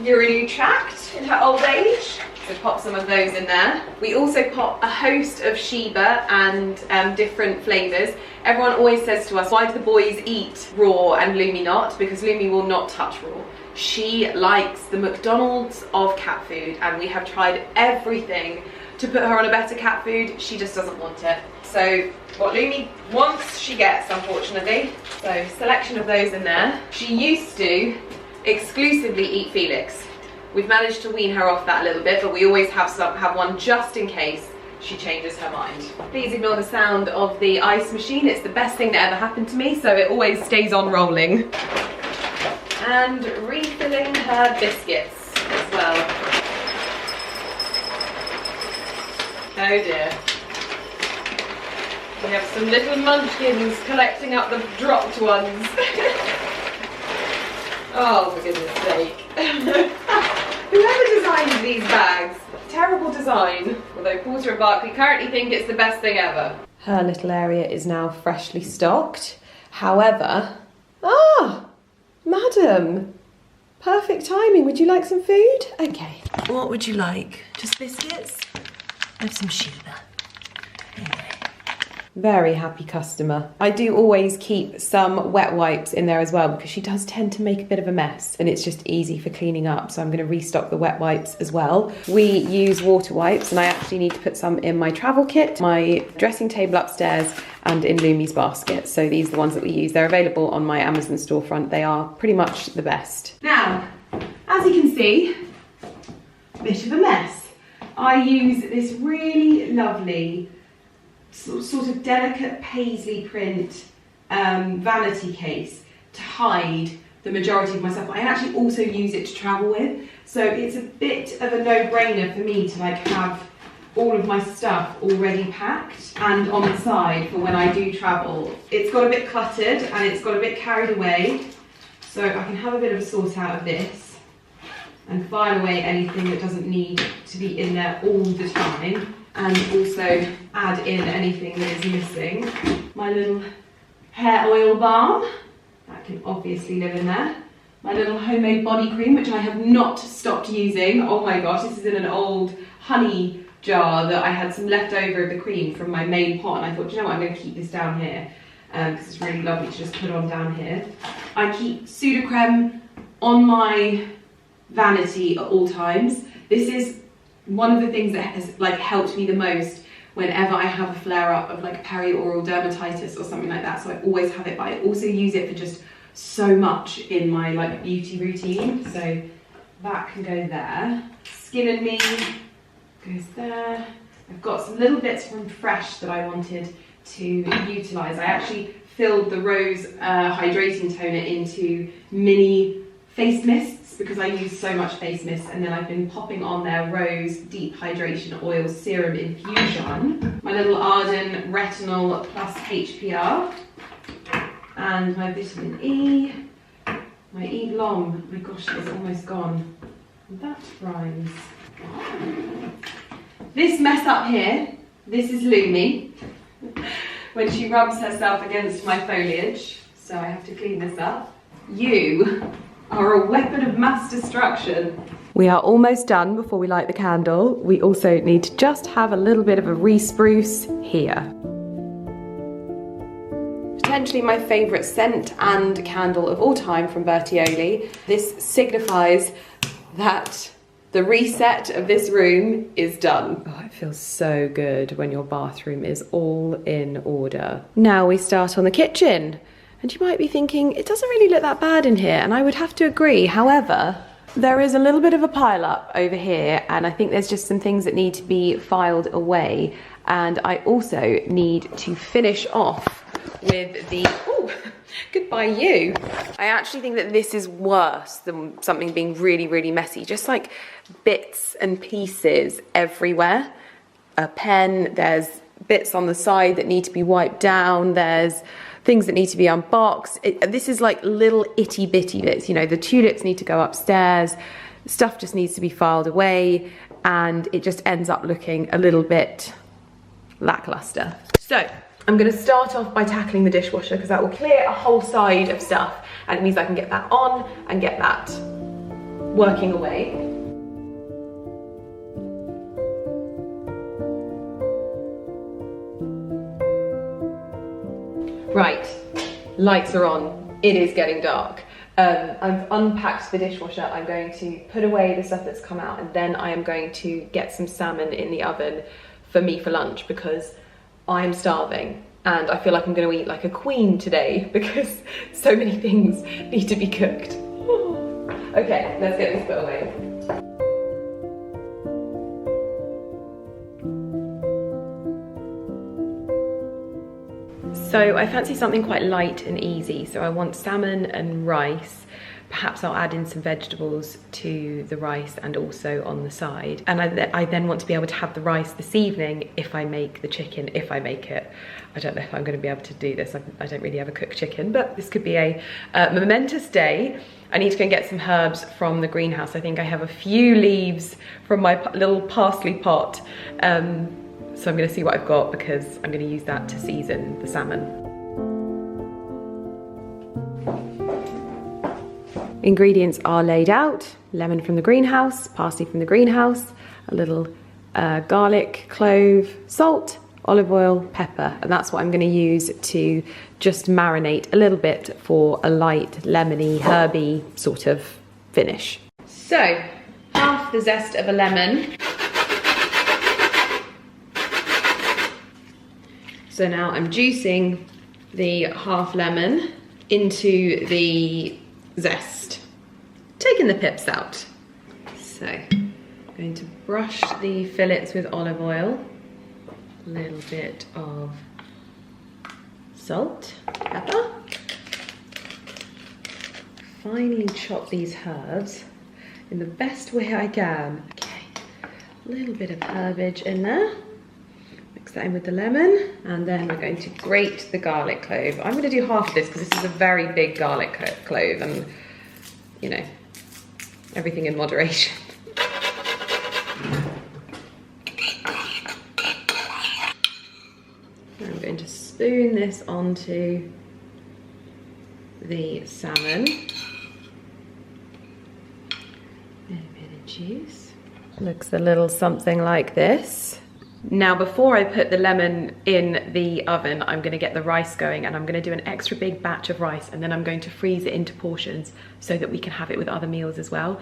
urinary tract in her old age. so pop some of those in there. We also pop a host of Sheba and different flavours. Everyone always says to us, why do the boys eat raw and Lumi not? Because Lumi will not touch raw. She likes the McDonald's of cat food, and we have tried everything to put her on a better cat food. She just doesn't want it. So what Lumi wants, she gets, unfortunately. So selection of those in there. She used to exclusively eat Felix. We've managed to wean her off that a little bit, but we always have one just in case she changes her mind. Please ignore the sound of the ice machine. It's the best thing that ever happened to me, so it always stays on rolling. And refilling her biscuits as well. Oh dear. We have some little munchkins collecting up the dropped ones. Oh, for goodness sake. Whoever designed these bags, terrible design. Although Porter and Barkley currently think it's the best thing ever. Her little area is now freshly stocked. However, madam, perfect timing. Would you like some food? Okay. What would you like? Just biscuits? I have some Sheba. Okay. Very happy customer. I do always keep some wet wipes in there as well because she does tend to make a bit of a mess and it's just easy for cleaning up. So I'm going to restock the wet wipes as well. We use water wipes and I actually need to put some in my travel kit, my dressing table upstairs and in Lumi's basket. So these are the ones that we use. They're available on my Amazon storefront. They are pretty much the best. Now, as you can see, a bit of a mess. I use this really lovely sort of delicate paisley print vanity case to hide the majority of my stuff. I actually also use it to travel with, so it's a bit of a no-brainer for me to like have all of my stuff already packed and on the side for when I do travel. It's got a bit cluttered and it's got a bit carried away, so I can have a bit of a sort out of this and file away anything that doesn't need to be in there all the time, and also add in anything that is missing. My little hair oil balm, that can obviously live in there. My little homemade body cream, which I have not stopped using. Oh my gosh, this is in an old honey jar that I had some left over of the cream from my main pot, and I thought, you know what, I'm going to keep this down here because it's really lovely to just put on down here. I keep Sudocreme on my vanity at all times. This is one of the things that has like helped me the most whenever I have a flare-up of like perioral dermatitis or something like that, so I always have it, but I also use it for just so much in my like beauty routine, so that can go there. Skin and Me goes there. I've got some little bits from Fresh that I wanted to utilise. I actually filled the Rose hydrating toner into mini face mists because I use so much face mist, and then I've been popping on their Rose Deep Hydration Oil Serum Infusion, my little Arden Retinol Plus HPR, and my vitamin E, my Eve Lom. My gosh, it's almost gone. That rhymes. This mess up here, this is Lumi when she rubs herself against my foliage, so I have to clean this up. You are a weapon of mass destruction. We are almost done before we light the candle. We also need to just have a little bit of a re-spruce here. Potentially my favourite scent and candle of all time from Bertioli. This signifies that the reset of this room is done. Oh, it feels so good when your bathroom is all in order. Now we start on the kitchen. And you might be thinking, it doesn't really look that bad in here, and I would have to agree. However, there is a little bit of a pile up over here, and I think there's just some things that need to be filed away. And I also need to finish off with the, oh, goodbye you. I actually think that this is worse than something being really, really messy. Just like bits and pieces everywhere. A pen, there's bits on the side that need to be wiped down, there's things that need to be unboxed. This is like little itty bitty bits, you know, the tulips need to go upstairs, stuff just needs to be filed away, and it just ends up looking a little bit lackluster. So I'm going to start off by tackling the dishwasher because that will clear a whole side of stuff, and it means I can get that on and get that working away. Right, lights are on. It is getting dark. I've unpacked the dishwasher. I'm going to put away the stuff that's come out, and then I am going to get some salmon in the oven for me for lunch, because I am starving and I feel like I'm going to eat like a queen today because so many things need to be cooked. Okay, let's get this put away. So I fancy something quite light and easy. So I want salmon and rice. Perhaps I'll add in some vegetables to the rice and also on the side. And I then want to be able to have the rice this evening if I make the chicken, if I make it. I don't know if I'm going to be able to do this. I don't really ever cook chicken, but this could be a momentous day. I need to go and get some herbs from the greenhouse. I think I have a few leaves from my little parsley pot. So I'm going to see what I've got, because I'm going to use that to season the salmon. Ingredients are laid out. Lemon from the greenhouse, parsley from the greenhouse, a little garlic, clove, salt, olive oil, pepper. And that's what I'm going to use to just marinate a little bit for a light, lemony, herby sort of finish. So, half the zest of a lemon. So now I'm juicing the half lemon into the zest, taking the pips out. So I'm going to brush the fillets with olive oil, a little bit of salt, pepper. Finely chop these herbs in the best way I can. Okay, a little bit of herbage in there. Mix that in with the lemon, and then we're going to grate the garlic clove. I'm going to do half of this because this is a very big garlic clove, and you know, everything in moderation. I'm going to spoon this onto the salmon. A bit of juice. Looks a little something like this. Now, before I put the lemon in the oven, I'm going to get the rice going, and I'm going to do an extra big batch of rice, and then I'm going to freeze it into portions so that we can have it with other meals as well,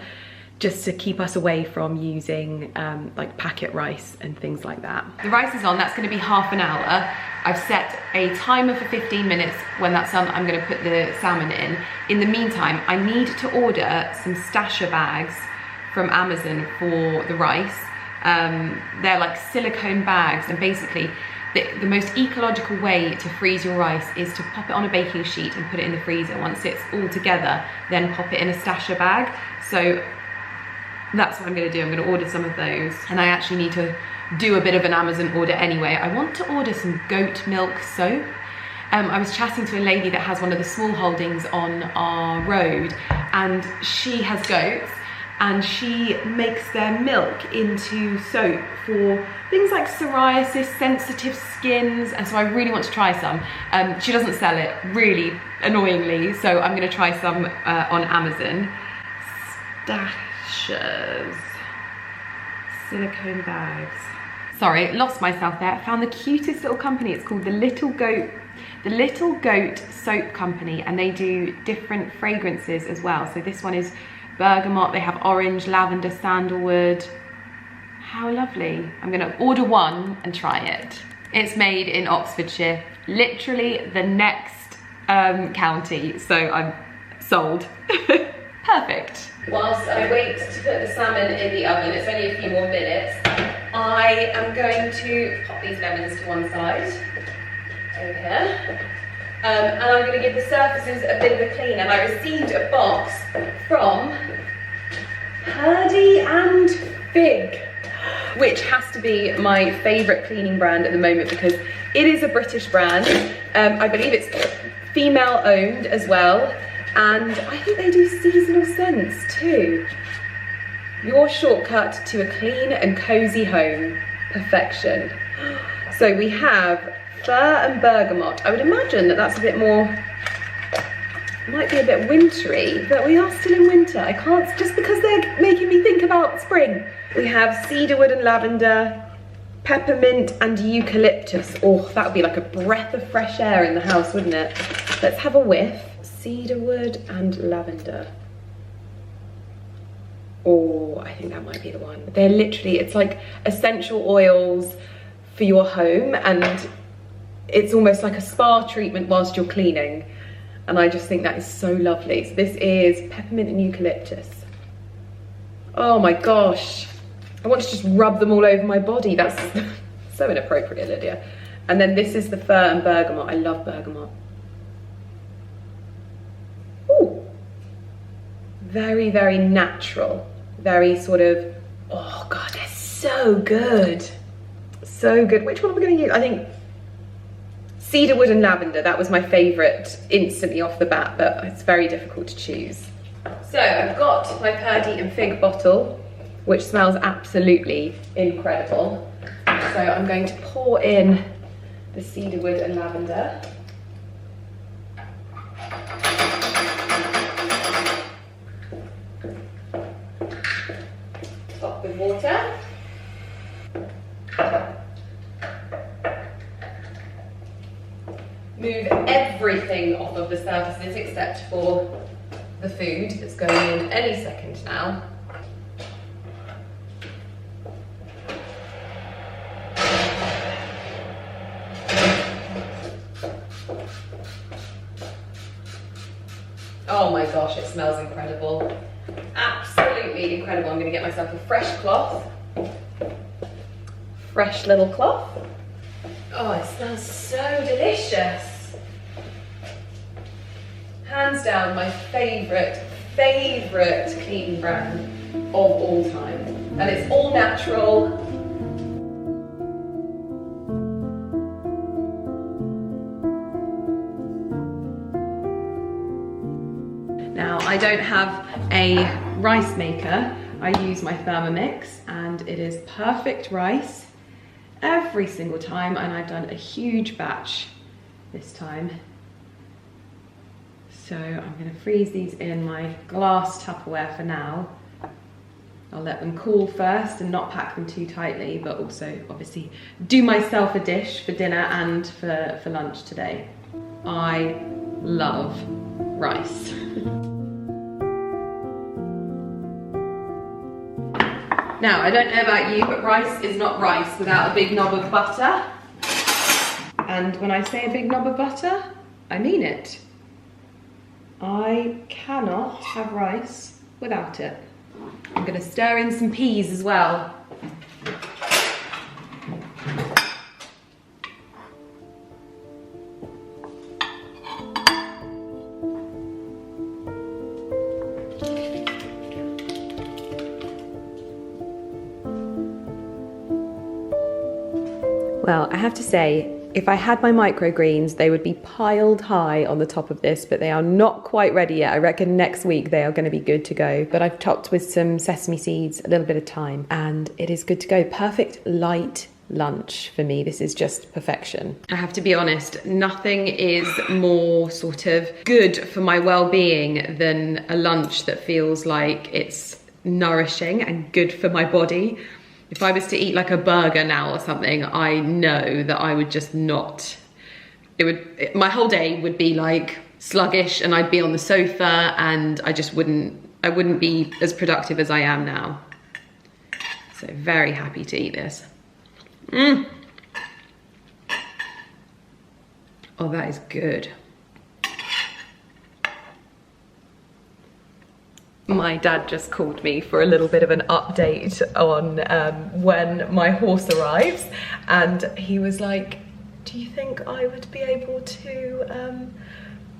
just to keep us away from using like packet rice and things like that. The rice is on. That's going to be half an hour. I've set a timer for 15 minutes. When that's done, I'm going to put the salmon in. In the meantime, I need to order some stasher bags from Amazon for the rice. They're like silicone bags, and basically the most ecological way to freeze your rice is to pop it on a baking sheet and put it in the freezer. Once it's all together, then pop it in a stasher bag. So that's what I'm going to do. I'm going to order some of those, and I actually need to do a bit of an Amazon order anyway. I want to order some goat milk soap. I was chatting to a lady that has one of the small holdings on our road, and she has goats, and she makes their milk into soap for things like psoriasis, sensitive skins, and so I really want to try some. She doesn't sell it, really annoyingly, so I'm going to try some on Amazon. Stashers, silicone bags. Sorry, lost myself there. I found the cutest little company. It's called the Little Goat Soap Company, and they do different fragrances as well. So this one is bergamot. They have orange, lavender, sandalwood. How lovely. I'm gonna order one and try it. It's made in Oxfordshire, literally the next county, so I'm sold. Perfect. Whilst I wait to put the salmon in the oven, it's only a few more minutes, I am going to pop these lemons to one side, over here. And I'm going to give the surfaces a bit of a clean, and I received a box from Purdy and Fig, which has to be my favourite cleaning brand at the moment because it is a British brand. I believe it's female owned as well, and I think they do seasonal scents too. Your shortcut to a clean and cosy home. Perfection. So we have fir and bergamot. I would imagine that that's a bit more, might be a bit wintry, but we are still in winter. I can't, just because they're making me think about spring. We have cedarwood and lavender, Peppermint and eucalyptus. Oh, that would be like a breath of fresh air in the house, wouldn't it? Let's have a whiff. Cedarwood and lavender. Oh, I think that might be the one. They're literally, it's like essential oils for your home, and it's almost like a spa treatment whilst you're cleaning. And I just think that is so lovely. So this is peppermint and eucalyptus. Oh my gosh. I want to just rub them all over my body. That's so inappropriate, Lydia. And then this is the fir and bergamot. I love bergamot. Ooh. Very, very natural. Very sort of, oh God, they're so good. So good. Which one am I going to use? I think cedarwood and lavender. That was my favourite instantly off the bat, but it's very difficult to choose. So I've got my Purdy and Fig bottle, which smells absolutely incredible. So I'm going to pour in the cedarwood and lavender. Top with water. Move everything off of the surfaces except for the food that's going in any second now. Oh my gosh, it smells incredible. Absolutely incredible. I'm going to get myself a fresh cloth. Fresh little cloth. Oh, it smells so delicious. Hands down, my favourite cleaning brand of all time. And it's all natural. Now, I don't have a rice maker. I use my Thermomix, and it is perfect rice every single time, and I've done a huge batch this time. So I'm going to freeze these in my glass Tupperware for now. I'll let them cool first and not pack them too tightly, but also obviously do myself a dish for dinner and for lunch today. I love rice. Now, I don't know about you, but rice is not rice without a big knob of butter. And when I say a big knob of butter, I mean it. I cannot have rice without it. I'm going to stir in some peas as well. Well, I have to say, if I had my microgreens, they would be piled high on the top of this, but they are not quite ready yet. I reckon next week they are going to be good to go. But I've topped with some sesame seeds, a little bit of thyme, and it is good to go. Perfect light lunch for me. This is just perfection. I have to be honest, nothing is more sort of good for my well-being than a lunch that feels like it's nourishing and good for my body. If I was to eat like a burger now or something, I know that I would just not, my whole day would be like sluggish, and I'd be on the sofa, and I wouldn't be as productive as I am now. So very happy to eat this. Oh, that is good. My dad just called me for a little bit of an update on when my horse arrives, and he was like, do you think I would be able to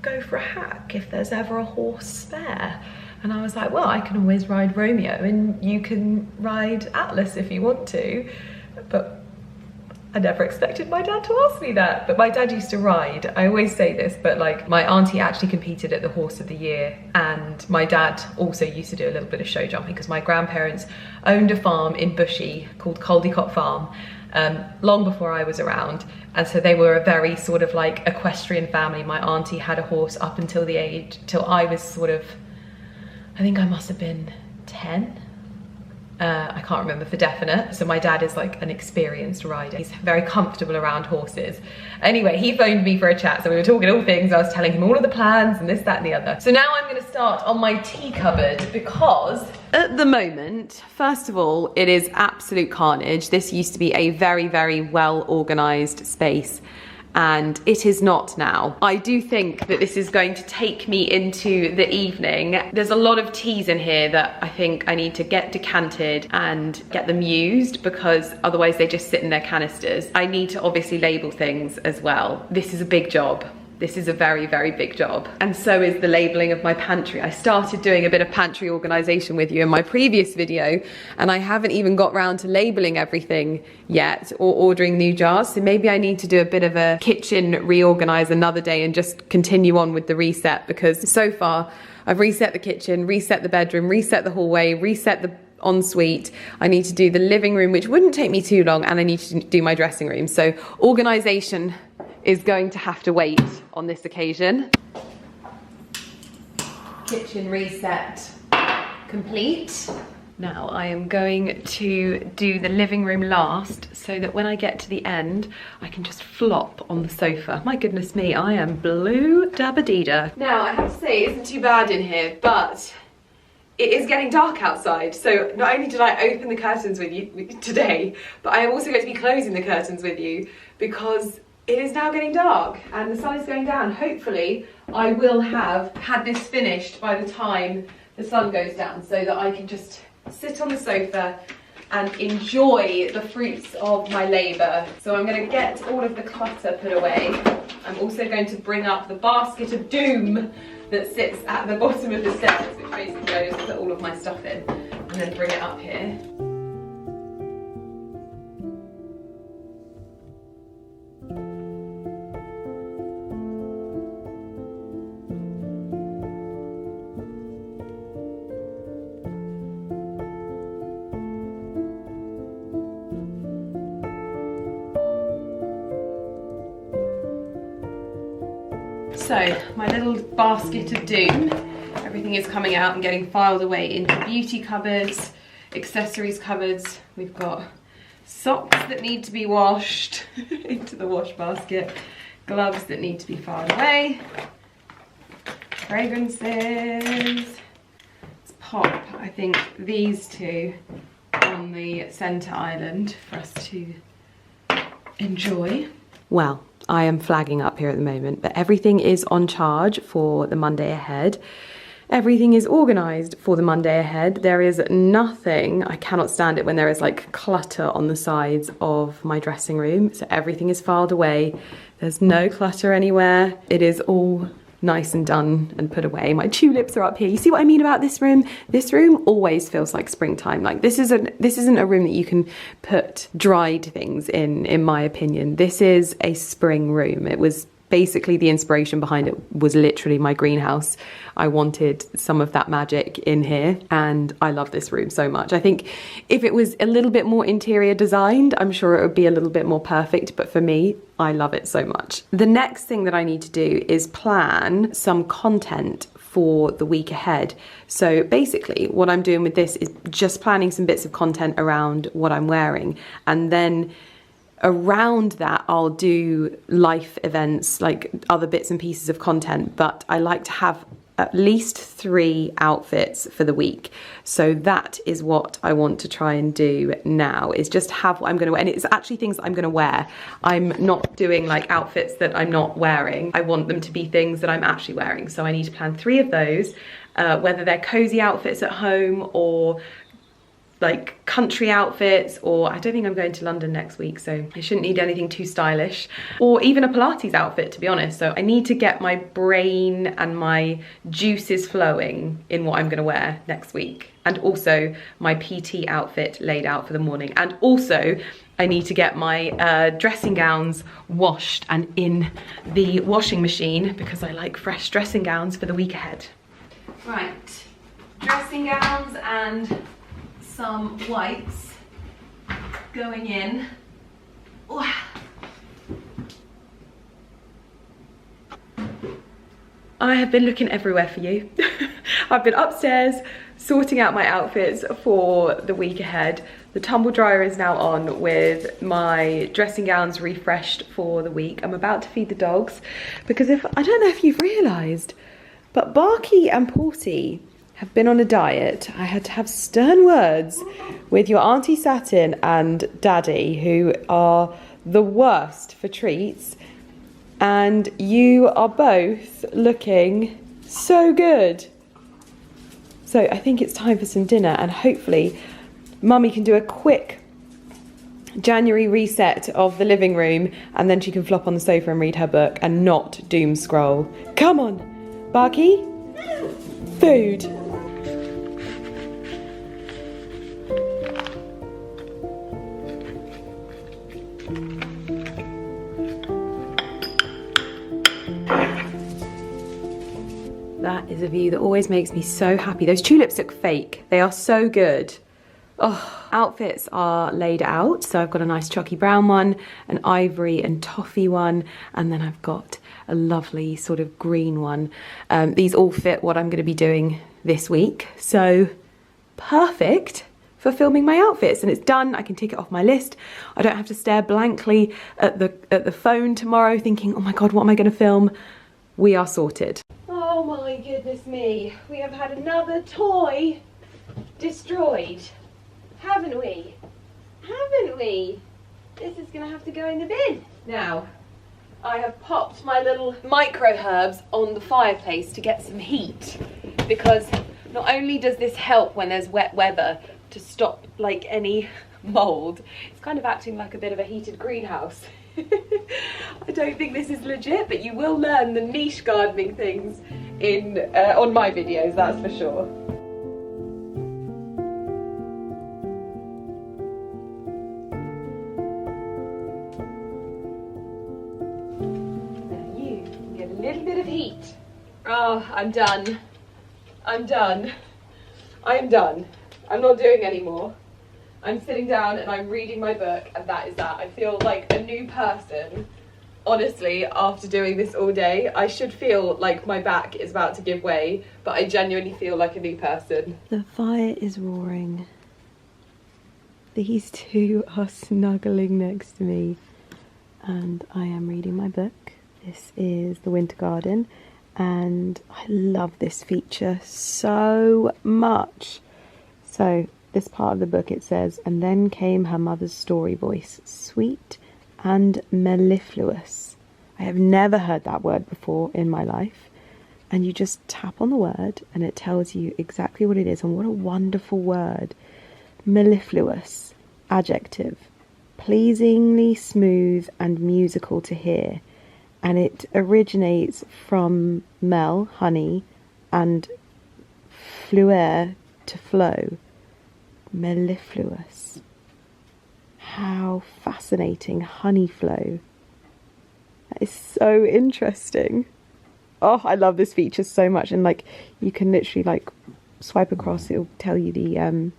go for a hack if there's ever a horse spare? And I was like, well, I can always ride Romeo and you can ride Atlas if you want to. But I never expected my dad to ask me that. But my dad used to ride. I always say this, but like my auntie actually competed at the Horse of the Year, and my dad also used to do a little bit of show jumping because my grandparents owned a farm in Bushy called Caldicott Farm long before I was around. And so they were a very sort of like equestrian family. My auntie had a horse up until the age, till I was sort of, I think I must have been 10. I can't remember for definite. So my dad is like an experienced rider. He's very comfortable around horses. Anyway, he phoned me for a chat. So we were talking all things. I was telling him all of the plans and this, that and the other. So now I'm gonna start on my tea cupboard because at the moment, first of all, it is absolute carnage. This used to be a very, very well organized space, and it is not now. I do think that this is going to take me into the evening. There's a lot of teas in here that I think I need to get decanted and get them used, because otherwise they just sit in their canisters. I need to obviously label things as well. This is a big job. This is a very, very big job. And so is the labeling of my pantry. I started doing a bit of pantry organization with you in my previous video, and I haven't even got round to labeling everything yet or ordering new jars. So maybe I need to do a bit of a kitchen reorganize another day and just continue on with the reset, because so far I've reset the kitchen, reset the bedroom, reset the hallway, reset the ensuite. I need to do the living room, which wouldn't take me too long, and I need to do my dressing room. So organization is going to have to wait on this occasion. Kitchen reset complete. Now I am going to do the living room last, so that when I get to the end, I can just flop on the sofa. My goodness me, I am blue dabba-dee-da. Now I have to say, it isn't too bad in here, but it is getting dark outside. So not only did I open the curtains with you today, but I am also going to be closing the curtains with you, because it is now getting dark and the sun is going down. Hopefully I will have had this finished by the time the sun goes down, so that I can just sit on the sofa and enjoy the fruits of my labour. So I'm going to get all of the clutter put away. I'm also going to bring up the basket of doom that sits at the bottom of the stairs, which basically I just put all of my stuff in, and then bring it up here. So my little basket of doom, everything is coming out and getting filed away into beauty cupboards, accessories cupboards. We've got socks that need to be washed into the wash basket, gloves that need to be filed away, fragrances. Let's pop, I think, these two on the centre island for us to enjoy. Well, I am flagging up here at the moment, but everything is on charge for the Monday ahead. Everything is organised for the Monday ahead. There is nothing, I cannot stand it when there is like clutter on the sides of my dressing room. So everything is filed away. There's no clutter anywhere. It is all nice and done and put away. My tulips are up here. You see what I mean about this room? This room always feels like springtime. Like this isn't a room that you can put dried things in my opinion. This is a spring room. It was basically, the inspiration behind it was literally my greenhouse. I wanted some of that magic in here, and I love this room so much. I think if it was a little bit more interior designed, I'm sure it would be a little bit more perfect, but for me, I love it so much. The next thing that I need to do is plan some content for the week ahead. So basically what I'm doing with this is just planning some bits of content around what I'm wearing, and then around that I'll do life events, like other bits and pieces of content, but I like to have at least 3 outfits for the week. So that is what I want to try and do now, is just have what I'm going to wear, and it's actually things that I'm going to wear. I'm not doing like outfits that I'm not wearing. I want them to be things that I'm actually wearing. So I need to plan 3 of those, whether they're cozy outfits at home or like country outfits, or I don't think I'm going to London next week, so I shouldn't need anything too stylish, or even a Pilates outfit, to be honest. So I need to get my brain and my juices flowing in what I'm gonna wear next week, and also my PT outfit laid out for the morning, and also I need to get my dressing gowns washed and in the washing machine, because I like fresh dressing gowns for the week ahead. Right, dressing gowns and some whites going in. Oh. I have been looking everywhere for you. I've been upstairs, sorting out my outfits for the week ahead. The tumble dryer is now on with my dressing gowns refreshed for the week. I'm about to feed the dogs because I don't know if you've realised, but Barky and Porty have been on a diet. I had to have stern words with your Auntie Satin and Daddy, who are the worst for treats, and you are both looking so good. So I think it's time for some dinner, and hopefully Mummy can do a quick January reset of the living room, and then she can flop on the sofa and read her book and not doom scroll. Come on, Barky. Food. That is a view that always makes me so happy. Those tulips look fake. They are so good. Oh, outfits are laid out. So I've got a nice chalky brown one, an ivory and toffee one, and then I've got a lovely sort of green one. These all fit what I'm going to be doing this week. So perfect for filming my outfits, and it's done. I can tick it off my list. I don't have to stare blankly at the phone tomorrow thinking, oh my God, what am I going to film? We are sorted. Oh my goodness me, we have had another toy destroyed, haven't we? Haven't we? This is gonna have to go in the bin. Now, I have popped my little micro herbs on the fireplace to get some heat, because not only does this help when there's wet weather to stop like any mold, it's kind of acting like a bit of a heated greenhouse. I don't think this is legit, but you will learn the niche gardening things on my videos, that's for sure. Now you can get a little bit of heat. Oh, I'm done. I'm done. I'm done. I'm not doing any more. I'm sitting down and I'm reading my book, and that is that. I feel like a new person, honestly, after doing this all day. I should feel like my back is about to give way, but I genuinely feel like a new person. The fire is roaring. These two are snuggling next to me, and I am reading my book. This is The Winter Garden, and I love this feature so much. So, this part of the book, it says, and then came her mother's story voice, sweet and mellifluous. I have never heard that word before in my life. And you just tap on the word and it tells you exactly what it is. And what a wonderful word. Mellifluous, adjective, pleasingly smooth and musical to hear. And it originates from mel, honey, and fluere, to flow. Mellifluous. How fascinating. Honey flow. That is so interesting. Oh, I love this feature so much. And like, you can literally like swipe across, it'll tell you the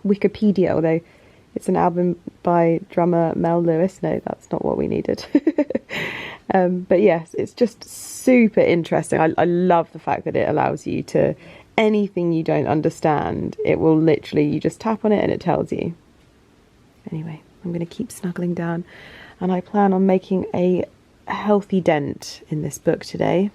Wikipedia, although it's an album by drummer Mel Lewis. No, that's not what we needed. But yes, it's just super interesting. I love the fact that it allows you to, anything you don't understand, it will literally, you just tap on it and it tells you. Anyway, I'm going to keep snuggling down, and I plan on making a healthy dent in this book today.